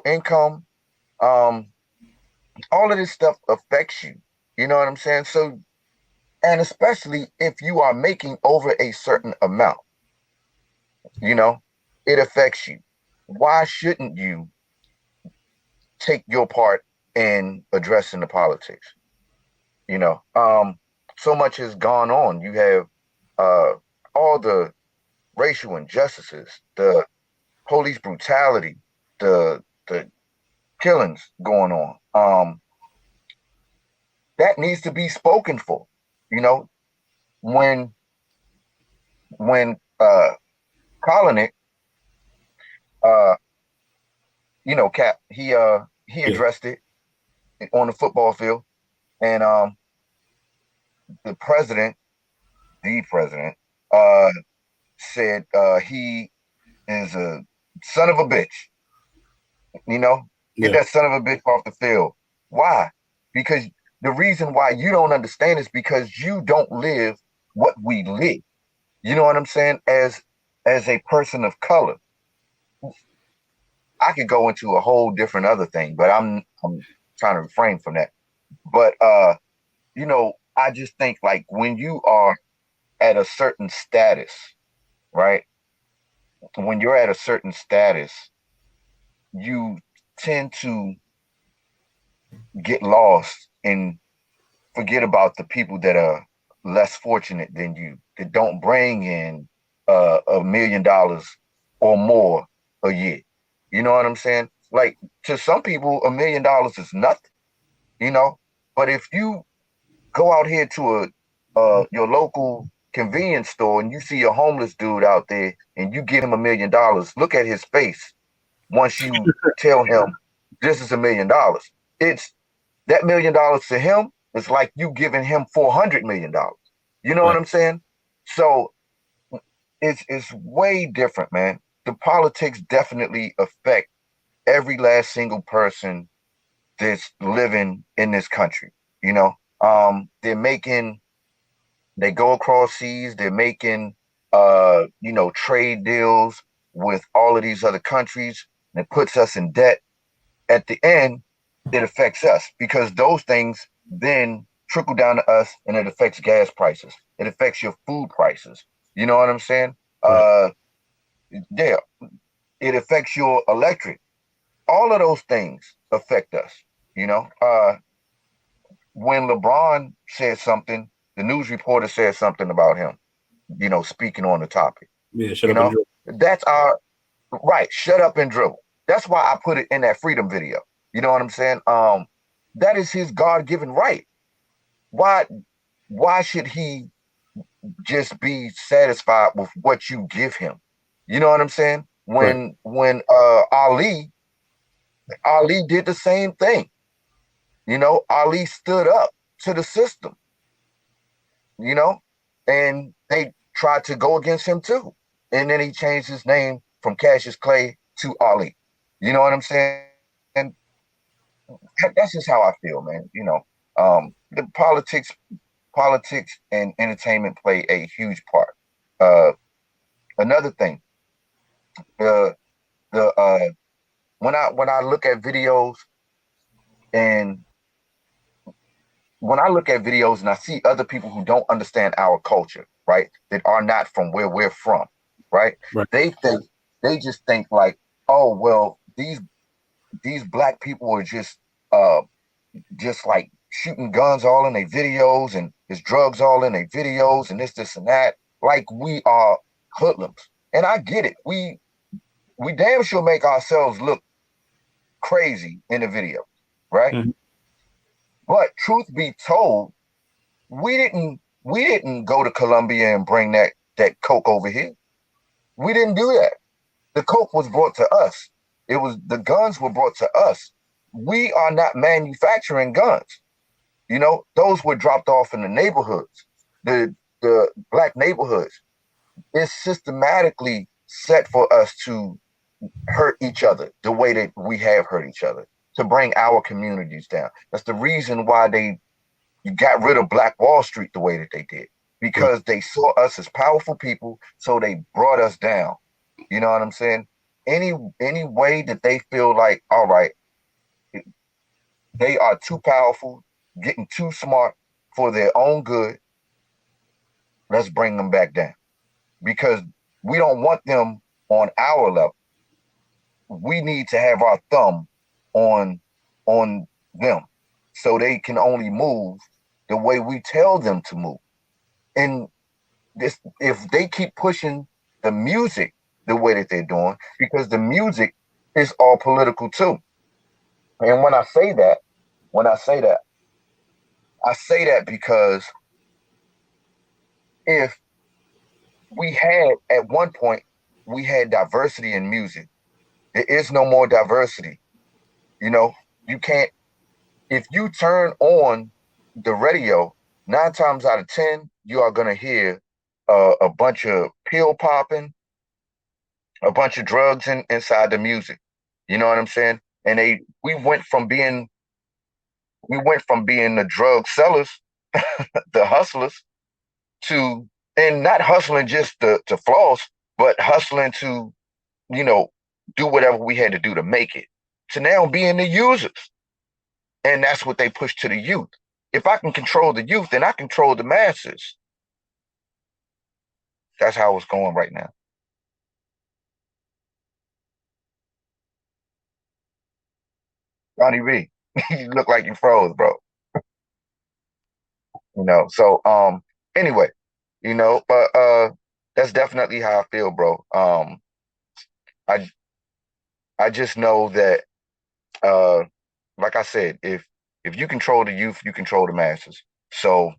income. Um, all of this stuff affects you. You know what I'm saying? So, and especially if you are making over a certain amount, you know, it affects you. Why shouldn't you take your part in addressing the politics? You know, so much has gone on. You have uh all the racial injustices, the police brutality, the killings going on. That needs to be spoken for. You know, when when Kalanick, uh, Cap, he yeah, addressed it on the football field, and the president, the president, uh, said he is a son of a bitch. You know, get yeah, that son of a bitch off the field. Why? Because the reason why you don't understand is because you don't live what we live. You know what I'm saying? As a person of color, I could go into a whole different other thing, but I'm trying to refrain from that. But I just think like when you are at a certain status, right? When you're at a certain status, you tend to get lost and forget about the people that are less fortunate than you, that don't bring in $1 million or more a year. You know what I'm saying? Like to some people, $1 million is nothing, you know. But if you go out here to your local convenience store and you see a homeless dude out there and you give him $1 million, look at his face once you tell him this is $1 million. It's that $1 million to him is like you giving him $400 million. You know what right, I'm saying? So it's way different, man. The politics definitely affect every last single person that's living in this country. You know, they go across seas, they're making trade deals with all of these other countries, and it puts us in debt. At the end, it affects us because those things then trickle down to us and it affects gas prices. It affects your food prices. You know what I'm saying? right. Yeah, it affects your electric. All of those things affect us. You know, when LeBron said something, the news reporter said something about him, speaking on the topic. Yeah, shut You up and know, drill. that's our right. Shut up and dribble. That's why I put it in that freedom video. You know what I'm saying? That is his God-given right. Why should he just be satisfied with what you give him? You know what I'm saying? Right. When Ali did the same thing. You know, Ali stood up to the system, you know, and they tried to go against him too. And then he changed his name from Cassius Clay to Ali. You know what I'm saying? And that's just how I feel, man. You know, the politics and entertainment play a huge part. Another thing, the when I look at videos and when I look at videos and I see other people who don't understand our culture, right, that are not from where we're from, right, Right. They just think like, oh well, these black people are just like shooting guns all in their videos and there's drugs all in their videos and this and that, like we are hoodlums. And I get it. We damn sure make ourselves look crazy in the video, right? Mhm. But truth be told, we didn't go to Colombia and bring that coke over here. We didn't do that. The coke was brought to us. The guns were brought to us. We are not manufacturing guns. You know, those were dropped off in the neighborhoods, the black neighborhoods. It's systematically set for us to hurt each other the way that we have hurt each other, to bring our communities down. That's the reason why they got rid of Black Wall Street the way that they did, because they saw us as powerful people, so they brought us down. You know what I'm saying? Any way that they feel like, all right, they are too powerful, getting too smart for their own good, let's bring them back down. Because we don't want them on our level. We need to have our thumb on them so they can only move the way we tell them to move. And if they keep pushing the music the way that they're doing, because the music is all political too. And when I say that, I say that because if we had, at one point, we had diversity in music, there is no more diversity. You know, you can't, if you turn on the radio, 9 times out of 10, you are going to hear a bunch of pill popping, a bunch of drugs inside the music. You know what I'm saying? And we went from being the drug sellers, the hustlers, to, and not hustling just to floss, but hustling to, you know, do whatever we had to do to make it, to now being the users. And that's what they push to the youth. If I can control the youth, then I control the masses. That's how it's going right now. Donnie B, you look like you froze, bro. You know, so anyway, you know, but that's definitely how I feel, bro. I just know that like I said, if you control the youth, you control the masses. So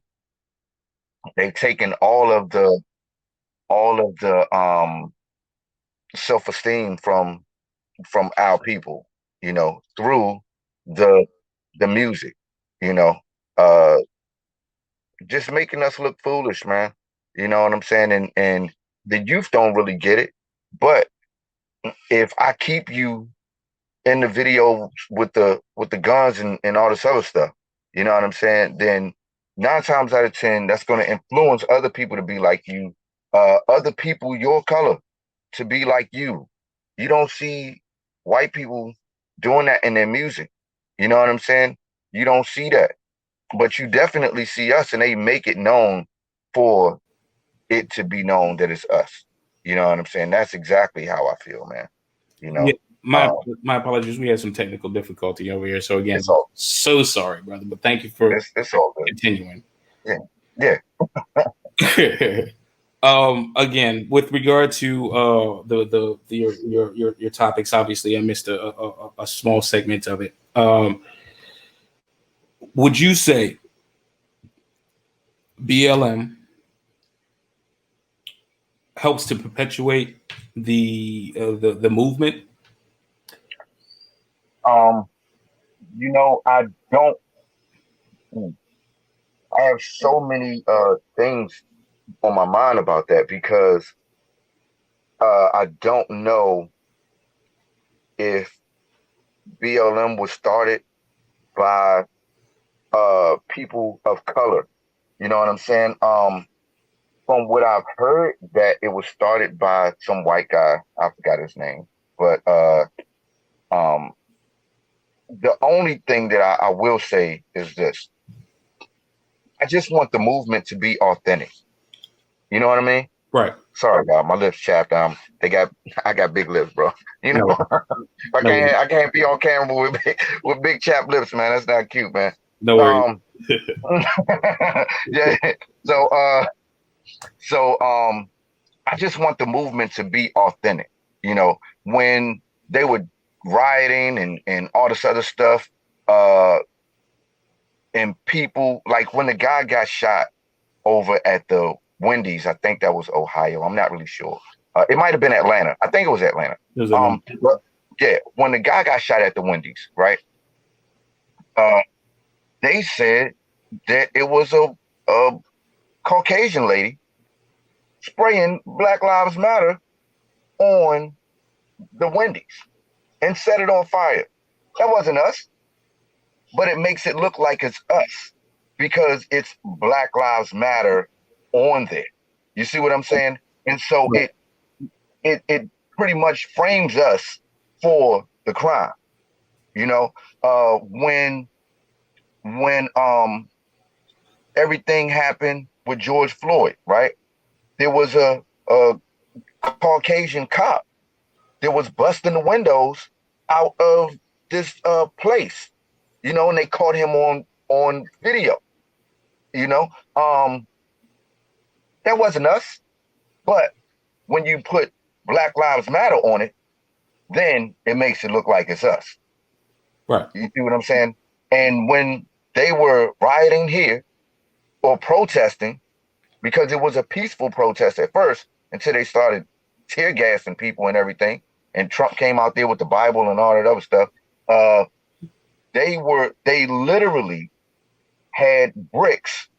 they've taken all of the self-esteem from our people, you know, through the music, you know, just making us look foolish, man. You know what I'm saying? And the youth don't really get it. But if I keep you in the video with the guns and all this other stuff, you know what I'm saying, then 9 times out of 10, that's going to influence other people to be like you, other people your color to be like you. You don't see white people doing that in their music. You know what I'm saying? You don't see that. But you definitely see us, and they make it known for it to be known that it's us. You know what I'm saying? That's exactly how I feel, man. You know? Yeah, my apologies. We had some technical difficulty over here. So again, so sorry, brother. But thank you for it's all good. Continuing. Yeah. Again, with regard to your topics, obviously I missed a small segment of it. would you say BLM helps to perpetuate the movement? I don't. I have so many things on my mind about that because I don't know if BLM was started by people of color. You know what I'm saying? From what I've heard, that it was started by some white guy. I forgot his name, but um, the only thing that I will say is this: I just want the movement to be authentic. You know what I mean? Right. Sorry, God, my lips chapped. I got big lips, bro. You know, No, I can't be on camera with big chapped lips, man. That's not cute, man. no worries. Yeah. So, I just want the movement to be authentic. You know, when they were rioting and all this other stuff, and people like when the guy got shot over at the Wendy's, I think that was Ohio. I'm not really sure. It might have been Atlanta. I think it was Atlanta. But yeah, when the guy got shot at the Wendy's, right? They said that it was a Caucasian lady spraying Black Lives Matter on the Wendy's and set it on fire. That wasn't us, but it makes it look like it's us because it's Black Lives Matter on there. You see what I'm saying? And so it pretty much frames us for the crime. You know, when everything happened with George Floyd, right? There was a Caucasian cop that was busting the windows out of this place, you know, and they caught him on video. You know, that wasn't us. But when you put Black Lives Matter on it, then it makes it look like it's us. Right. You see what I'm saying? And when they were rioting here or protesting, because it was a peaceful protest at first until they started tear gassing people and everything, and Trump came out there with the Bible and all that other stuff, they literally had bricks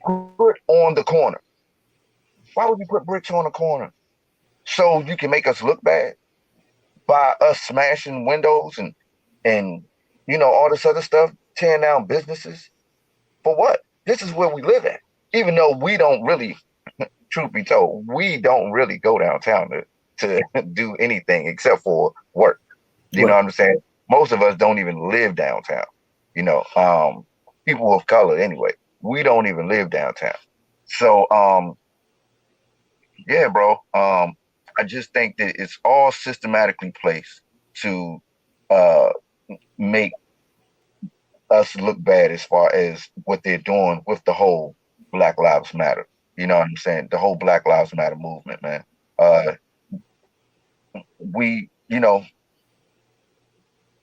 put on the corner. Why would you put bricks on the corner? So you can make us look bad by us smashing windows and you know all this other stuff, tearing down businesses. For what? This is where we live at. Even though we don't really, truth be told, we don't really go downtown to do anything except for work. You know what I'm saying? Most of us don't even live downtown. You know, people of color anyway. We don't even live downtown. So yeah, bro. I just think that it's all systematically placed to make us look bad as far as what they're doing with the whole Black Lives Matter. You know what I'm saying? The whole Black Lives Matter movement, man.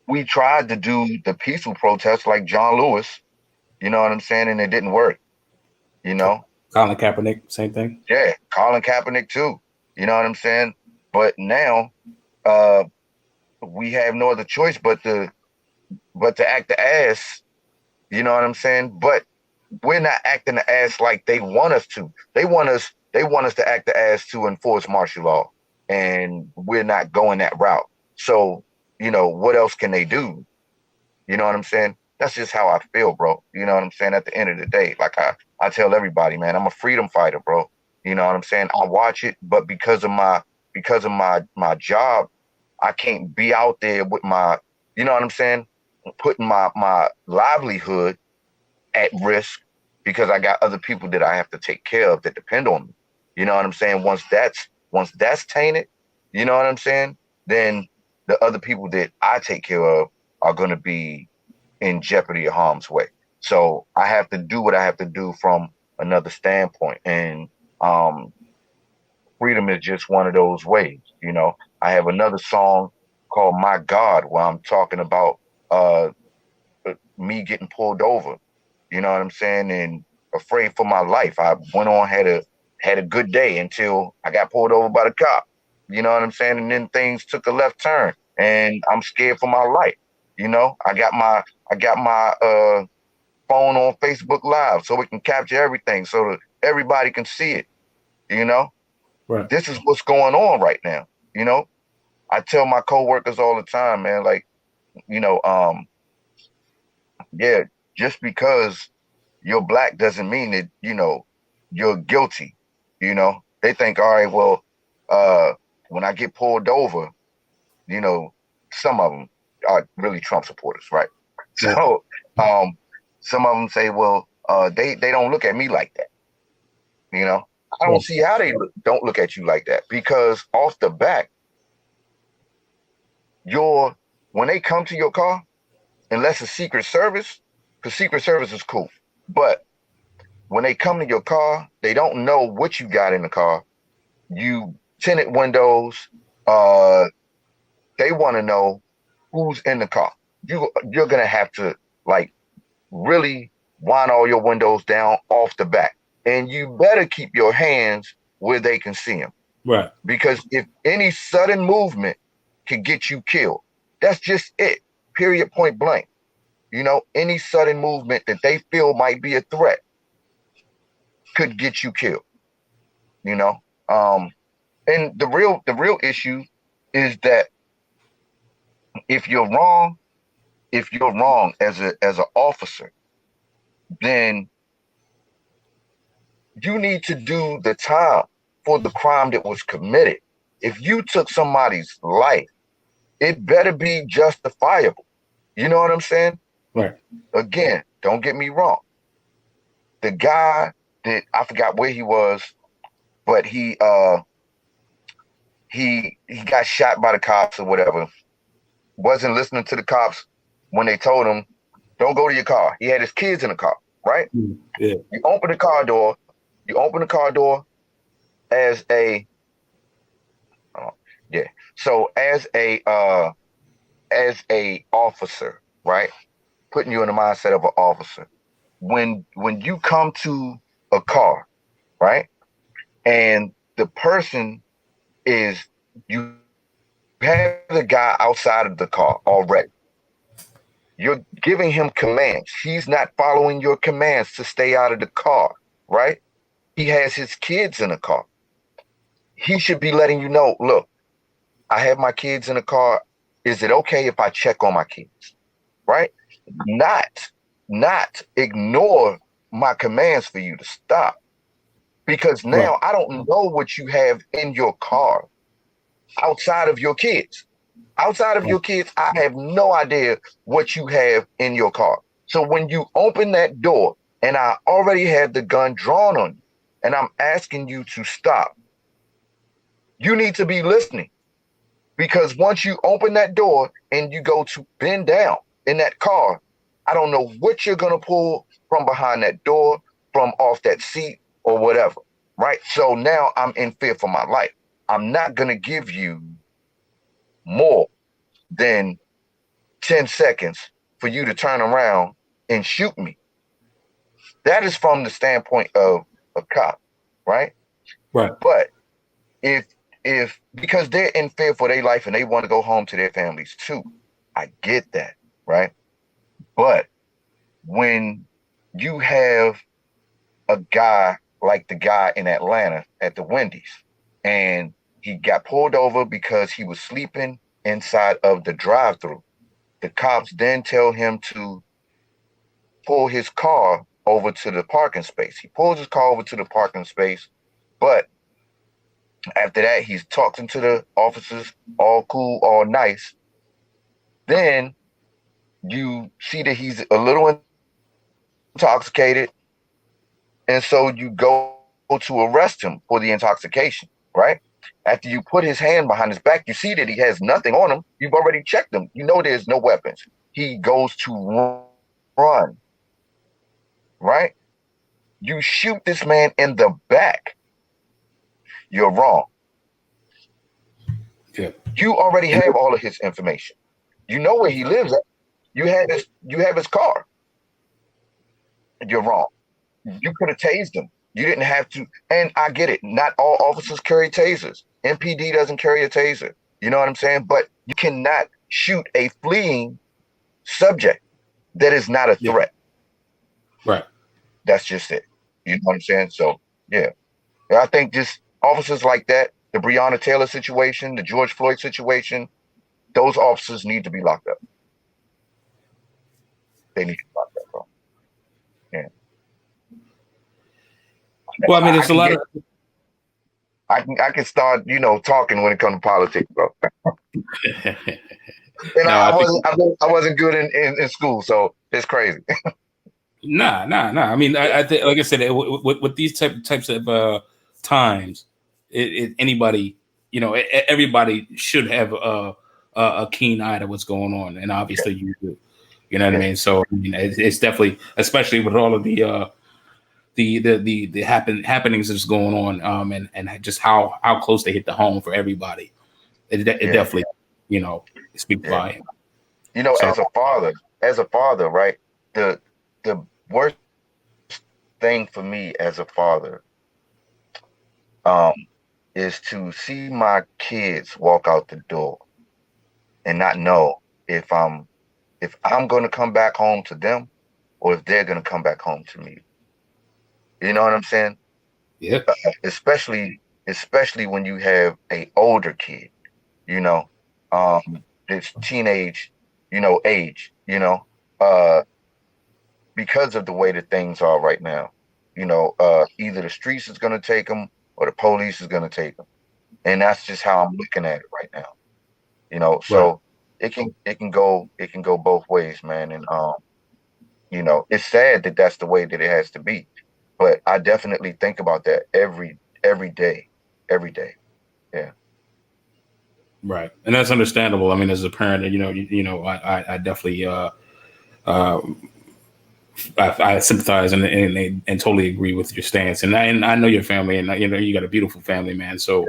We tried to do the peaceful protests like John Lewis, you know what I'm saying? And it didn't work, you know? Colin Kaepernick, same thing. Yeah, Colin Kaepernick too. You know what I'm saying? But now we have no other choice but to act the ass, you know what I'm saying? But we're not acting the ass like they want us to. They want us to act the ass to enforce martial law. And we're not going that route. So, you know, what else can they do? You know what I'm saying? That's just how I feel, bro. You know what I'm saying? At the end of the day, like I tell everybody, man, I'm a freedom fighter, bro. You know what I'm saying? I watch it, but because of my job, I can't be out there with my, you know what I'm saying? Putting my livelihood at risk because I got other people that I have to take care of that depend on me. You know what I'm saying? Once that's tainted, you know what I'm saying? Then the other people that I take care of are going to be in jeopardy or harm's way. So I have to do what I have to do from another standpoint. And freedom is just one of those ways. You know, I have another song called My God, where I'm talking about me getting pulled over. You know what I'm saying? And afraid for my life. I went on, had a good day until I got pulled over by the cop. You know what I'm saying? And then things took a left turn, and I'm scared for my life. You know, I got my phone on Facebook Live so we can capture everything so that everybody can see it. You know, Right. this is what's going on right now. You know, I tell my coworkers all the time, man, like, you know, yeah, just because you're black doesn't mean that, you know, you're guilty. You know, they think, all right, well, when I get pulled over, you know, some of them are really Trump supporters, right? Yeah. So, some of them say, well, they don't look at me like that. You know, I don't see how they don't look at you like that, because off the back, when they come to your car, unless it's Secret Service, because Secret Service is cool, but when they come to your car, they don't know what you got in the car. You tinted windows. They want to know who's in the car. You're gonna have to like really wind all your windows down off the back, and you better keep your hands where they can see them. Right. Because if any sudden movement can get you killed, that's just it. Period. Point blank. You know, any sudden movement that they feel might be a threat could get you killed. You know, and the real issue is that if you're wrong as an officer, then you need to do the time for the crime that was committed. If you took somebody's life, it better be justifiable. You know what I'm saying? Right. Again, don't get me wrong. The guy that I forgot where he was, but he got shot by the cops or whatever. Wasn't listening to the cops when they told him, don't go to your car. He had his kids in the car, right? Yeah. You open the car door as a So as a officer, right? Putting you in the mindset of an officer. When you come to a car, right? And the person you have the guy outside of the car already. You're giving him commands. He's not following your commands to stay out of the car, right? He has his kids in the car. He should be letting you know, look, I have my kids in the car. Is it okay if I check on my kids? Right? Not ignore my commands for you to stop. Because now I don't know what you have in your car outside of your kids. Outside of your kids, I have no idea what you have in your car. So when you open that door and I already have the gun drawn on you and I'm asking you to stop, you need to be listening. Because once you open that door and you go to bend down in that car, I don't know what you're going to pull from behind that door, from off that seat or whatever, right? So now I'm in fear for my life. I'm not going to give you more than 10 seconds for you to turn around and shoot me. That is from the standpoint of a cop, right? Right. But if because they're in fear for their life and they want to go home to their families too, I get that, right? But when you have a guy like the guy in Atlanta at the Wendy's, and he got pulled over because he was sleeping inside of the drive-thru, the cops then tell him to pull his car over to the parking space. He pulls his car over to the parking space, but after that, he's talking to the officers, all cool, all nice. Then you see that he's a little intoxicated, and so you go to arrest him for the intoxication, right? After you put his hand behind his back, you see that he has nothing on him. You've already checked him. You know there's no weapons. He goes to run, right? You shoot this man in the back. You're wrong. Yeah. You already have all of his information. You know where he lives at. You have his car. You're wrong. You could have tased him. You didn't have to. And I get it. Not all officers carry tasers. MPD doesn't carry a taser. You know what I'm saying? But you cannot shoot a fleeing subject that is not a threat. Right. That's just it. You know what I'm saying? So, yeah. I think just officers like that, the Breonna Taylor situation, the George Floyd situation, those officers need to be locked up. They need to be locked up, bro. Yeah. Well, I mean, there's a lot of. I can start, talking when it comes to politics, bro. And No, I wasn't good in school, so it's crazy. Nah. I mean, I think, like I said, with these types of times, anybody, everybody should have a keen eye to what's going on, and obviously you do. You know what I mean? So I mean, it's definitely, especially with all of the happenings that's going on, and just how close they hit the home for everybody. It definitely, speaks volume. As a father, right? The worst thing for me as a father, is to see my kids walk out the door and not know if I'm going to come back home to them or if they're going to come back home to me. You know what I'm saying? Yeah. Especially when you have a older kid, it's teenage, age, because of the way that things are right now, either the streets is going to take them or the police is going to take them. And that's just how I'm looking at it right now, so it can go both ways, man. And, it's sad that that's the way that it has to be, but I definitely think about that every day. Yeah. Right. And that's understandable. I mean, as a parent, I definitely, I sympathize and totally agree with your stance. And I know your family, and you got a beautiful family, man. So,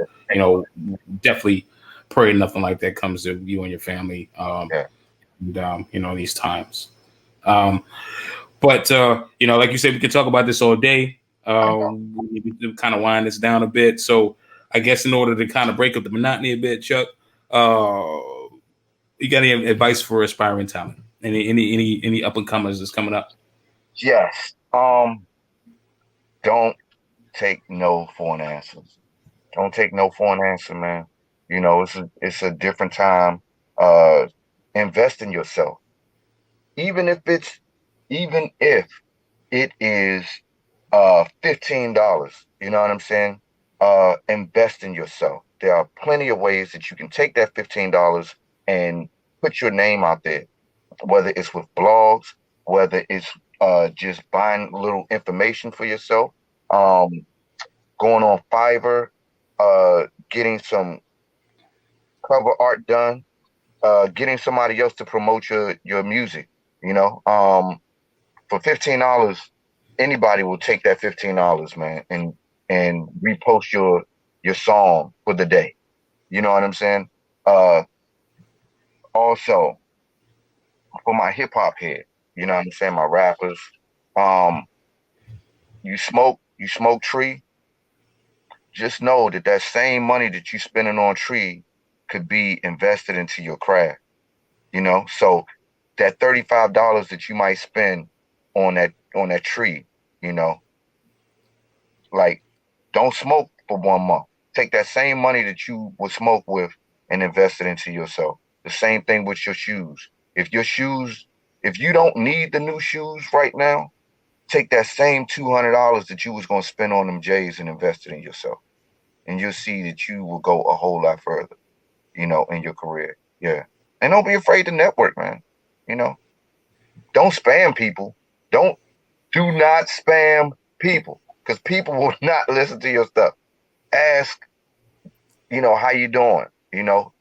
definitely pray nothing like that comes to you and your family, these times. But like you said, we could talk about this all day. We need to kind of wind this down a bit. So I guess in order to kind of break up the monotony a bit, Chuck, you got any advice for aspiring talent? Any up and comers that's coming up? Yes. Don't take no for an answer. Don't take no for an answer, man. It's a different time. Invest in yourself. Even if it is $15, you know what I'm saying? Invest in yourself. There are plenty of ways that you can take that $15 and put your name out there, whether it's with blogs, whether it's just buying a little information for yourself, going on Fiverr, getting some cover art done, getting somebody else to promote your music, for $15, anybody will take that $15, man, and repost your song for the day. You know what I'm saying? Also, for my hip hop head, you know what I'm saying, my rappers, you smoke tree, just know that same money that you spending on tree could be invested into your craft. So that $35 that you might spend on that tree, like, don't smoke for 1 month. Take that same money that you would smoke with and invest it into yourself. The same thing with your shoes. If you don't need the new shoes right now, take that same $200 that you was going to spend on them J's and invest it in yourself. And you'll see that you will go a whole lot further, in your career. Yeah. And don't be afraid to network, man. Don't spam people. Do not spam people, because people will not listen to your stuff. Ask, how you doing?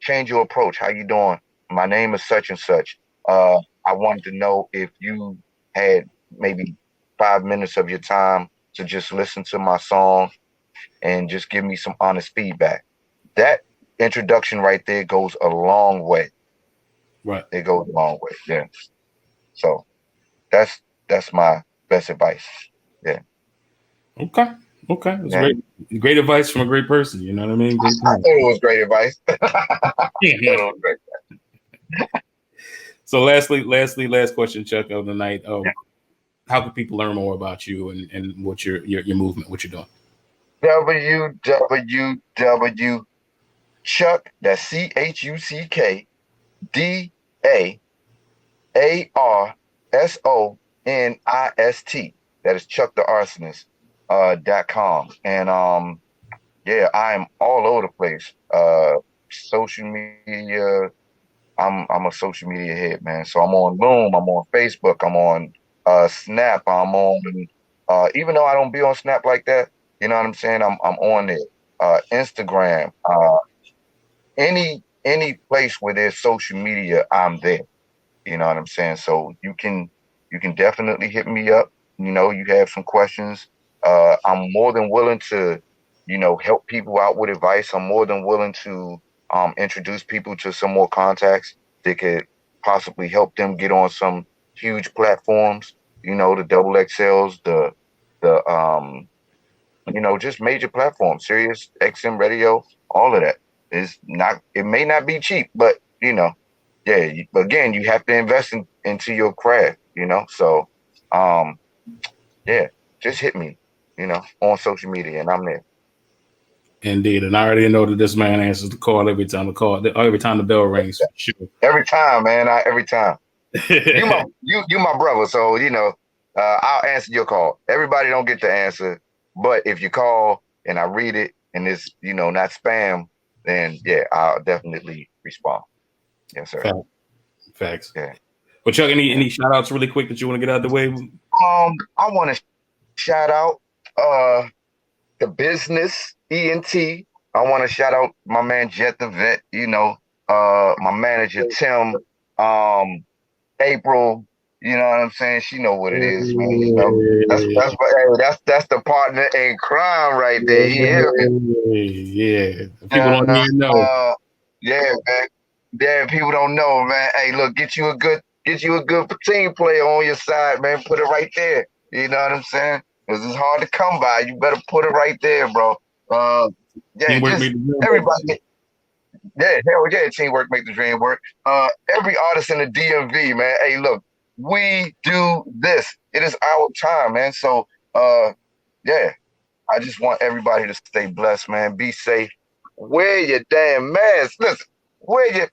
Change your approach. How you doing? My name is such and such. I wanted to know if you had maybe 5 minutes of your time to just listen to my song and just give me some honest feedback. That introduction right there goes a long way. Right. It goes a long way. Yeah. So that's my best advice. Yeah. Okay. Okay. It's Yeah. great advice from a great person. You know what I mean? Great I thought it was great advice. I thought it was great. So last question, Chuck, of the night. How can people learn more about you and what your movement, what you're doing? www. Chuck, that's ChuckDaArsonist. That is Chuck Da Arsonist .com. And yeah, I am all over the place. Social media. I'm a social media head, man. So I'm on Loom, I'm on Facebook, I'm on Snap, I'm on even though I don't be on Snap like that, you know what I'm saying? I'm on it. Instagram, any place where there's social media, I'm there. You know what I'm saying? So you can definitely hit me up. You know, you have some questions. I'm more than willing to, help people out with advice. I'm more than willing to introduce people to some more contacts that could possibly help them get on some huge platforms. You know, the double XLs, the just major platforms, Sirius XM Radio, all of that is not. It may not be cheap, but yeah. Again, you have to invest into your craft. So yeah, just hit me, on social media, and I'm there. Indeed, and I already know that this man answers the call every time the bell rings. Sure. Every time, man. Every time. You my brother, so I'll answer your call. Everybody don't get the answer, but if you call and I read it and it's not spam, then yeah, I'll definitely respond. Yes, sir. Facts. Yeah. Well, Chuck, any shout outs really quick that you want to get out of the way? I want to shout out the business ENT. I want to shout out my man Jet the Vet. My manager Tim, April. You know what I'm saying? She know what it is, man. That's the partner in crime right there. You hear me? Yeah. People don't even know. Yeah, man. Yeah, people don't know, man. Hey, look, get you a good team player on your side, man. Put it right there. You know what I'm saying? Because it's hard to come by. You better put it right there, bro. Yeah, just everybody. Yeah, hell yeah, teamwork make the dream work. Every artist in the DMV, man. Hey, look, we do this. It is our time, man. So, yeah, I just want everybody to stay blessed, man. Be safe. Wear your damn mask. Listen, wear your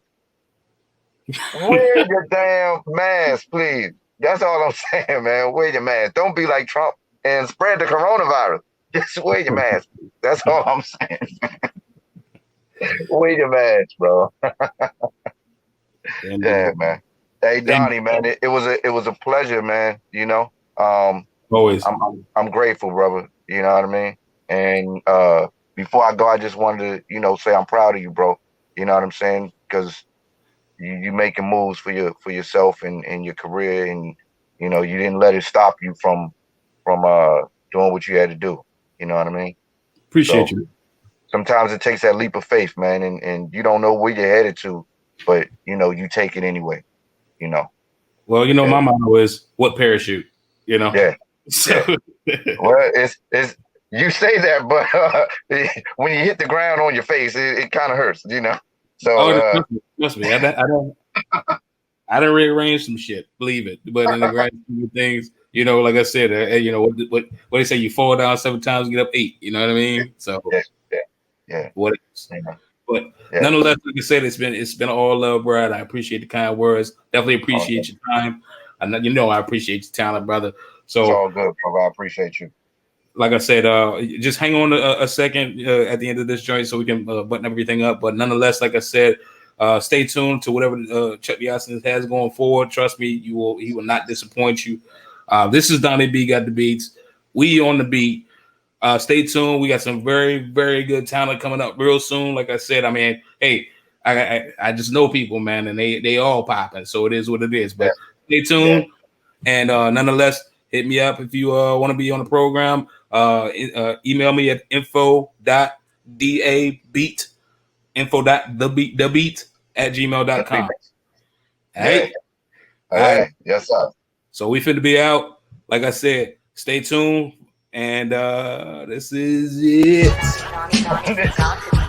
damn mask, please. That's all I'm saying, man. Wear your mask. Don't be like Trump and spread the coronavirus. Just wear your mask. That's all I'm saying. Wear your mask, bro. Yeah, man. Hey, Donnie, man, it was a pleasure, man. Always. I'm grateful, brother. You know what I mean? And before I go, I just wanted to, say I'm proud of you, bro. You know what I'm saying? Because you making moves for yourself and your career, and you didn't let it stop you from doing what you had to do. You know what I mean? Appreciate you. Sometimes it takes that leap of faith, man, and you don't know where you're headed to, but you take it anyway. Well, my motto is what parachute, Yeah. So Well, it's you say that, but when you hit the ground on your face, it kind of hurts, So trust me, I done rearrange some shit, believe it. But in the grand scheme of things, like I said, what they say, you fall down 7 times, get up 8. You know what I mean? So yeah. What else? Yeah. But nonetheless, like I said, it's been all love, Brad. I appreciate the kind words. Definitely appreciate your time. I appreciate your talent, brother. So it's all good, brother. I appreciate you. Like I said, just hang on a second at the end of this joint so we can button everything up. But nonetheless, like I said, stay tuned to whatever Chuck Da Arsonist has going forward. Trust me, he will not disappoint you. This is Donnie B, Got the Beats. We on the beat. Stay tuned. We got some very, very good talent coming up real soon. Like I said, I mean, hey, I just know people, man, and they all popping. So it is what it is. But stay tuned. And nonetheless, hit me up if you want to be on the program. Email me at info.dabeat@gmail.com. Hey. All right. Yes, sir. So we finna be out. Like I said, stay tuned. And this is it. Donnie B. GotDaBeats.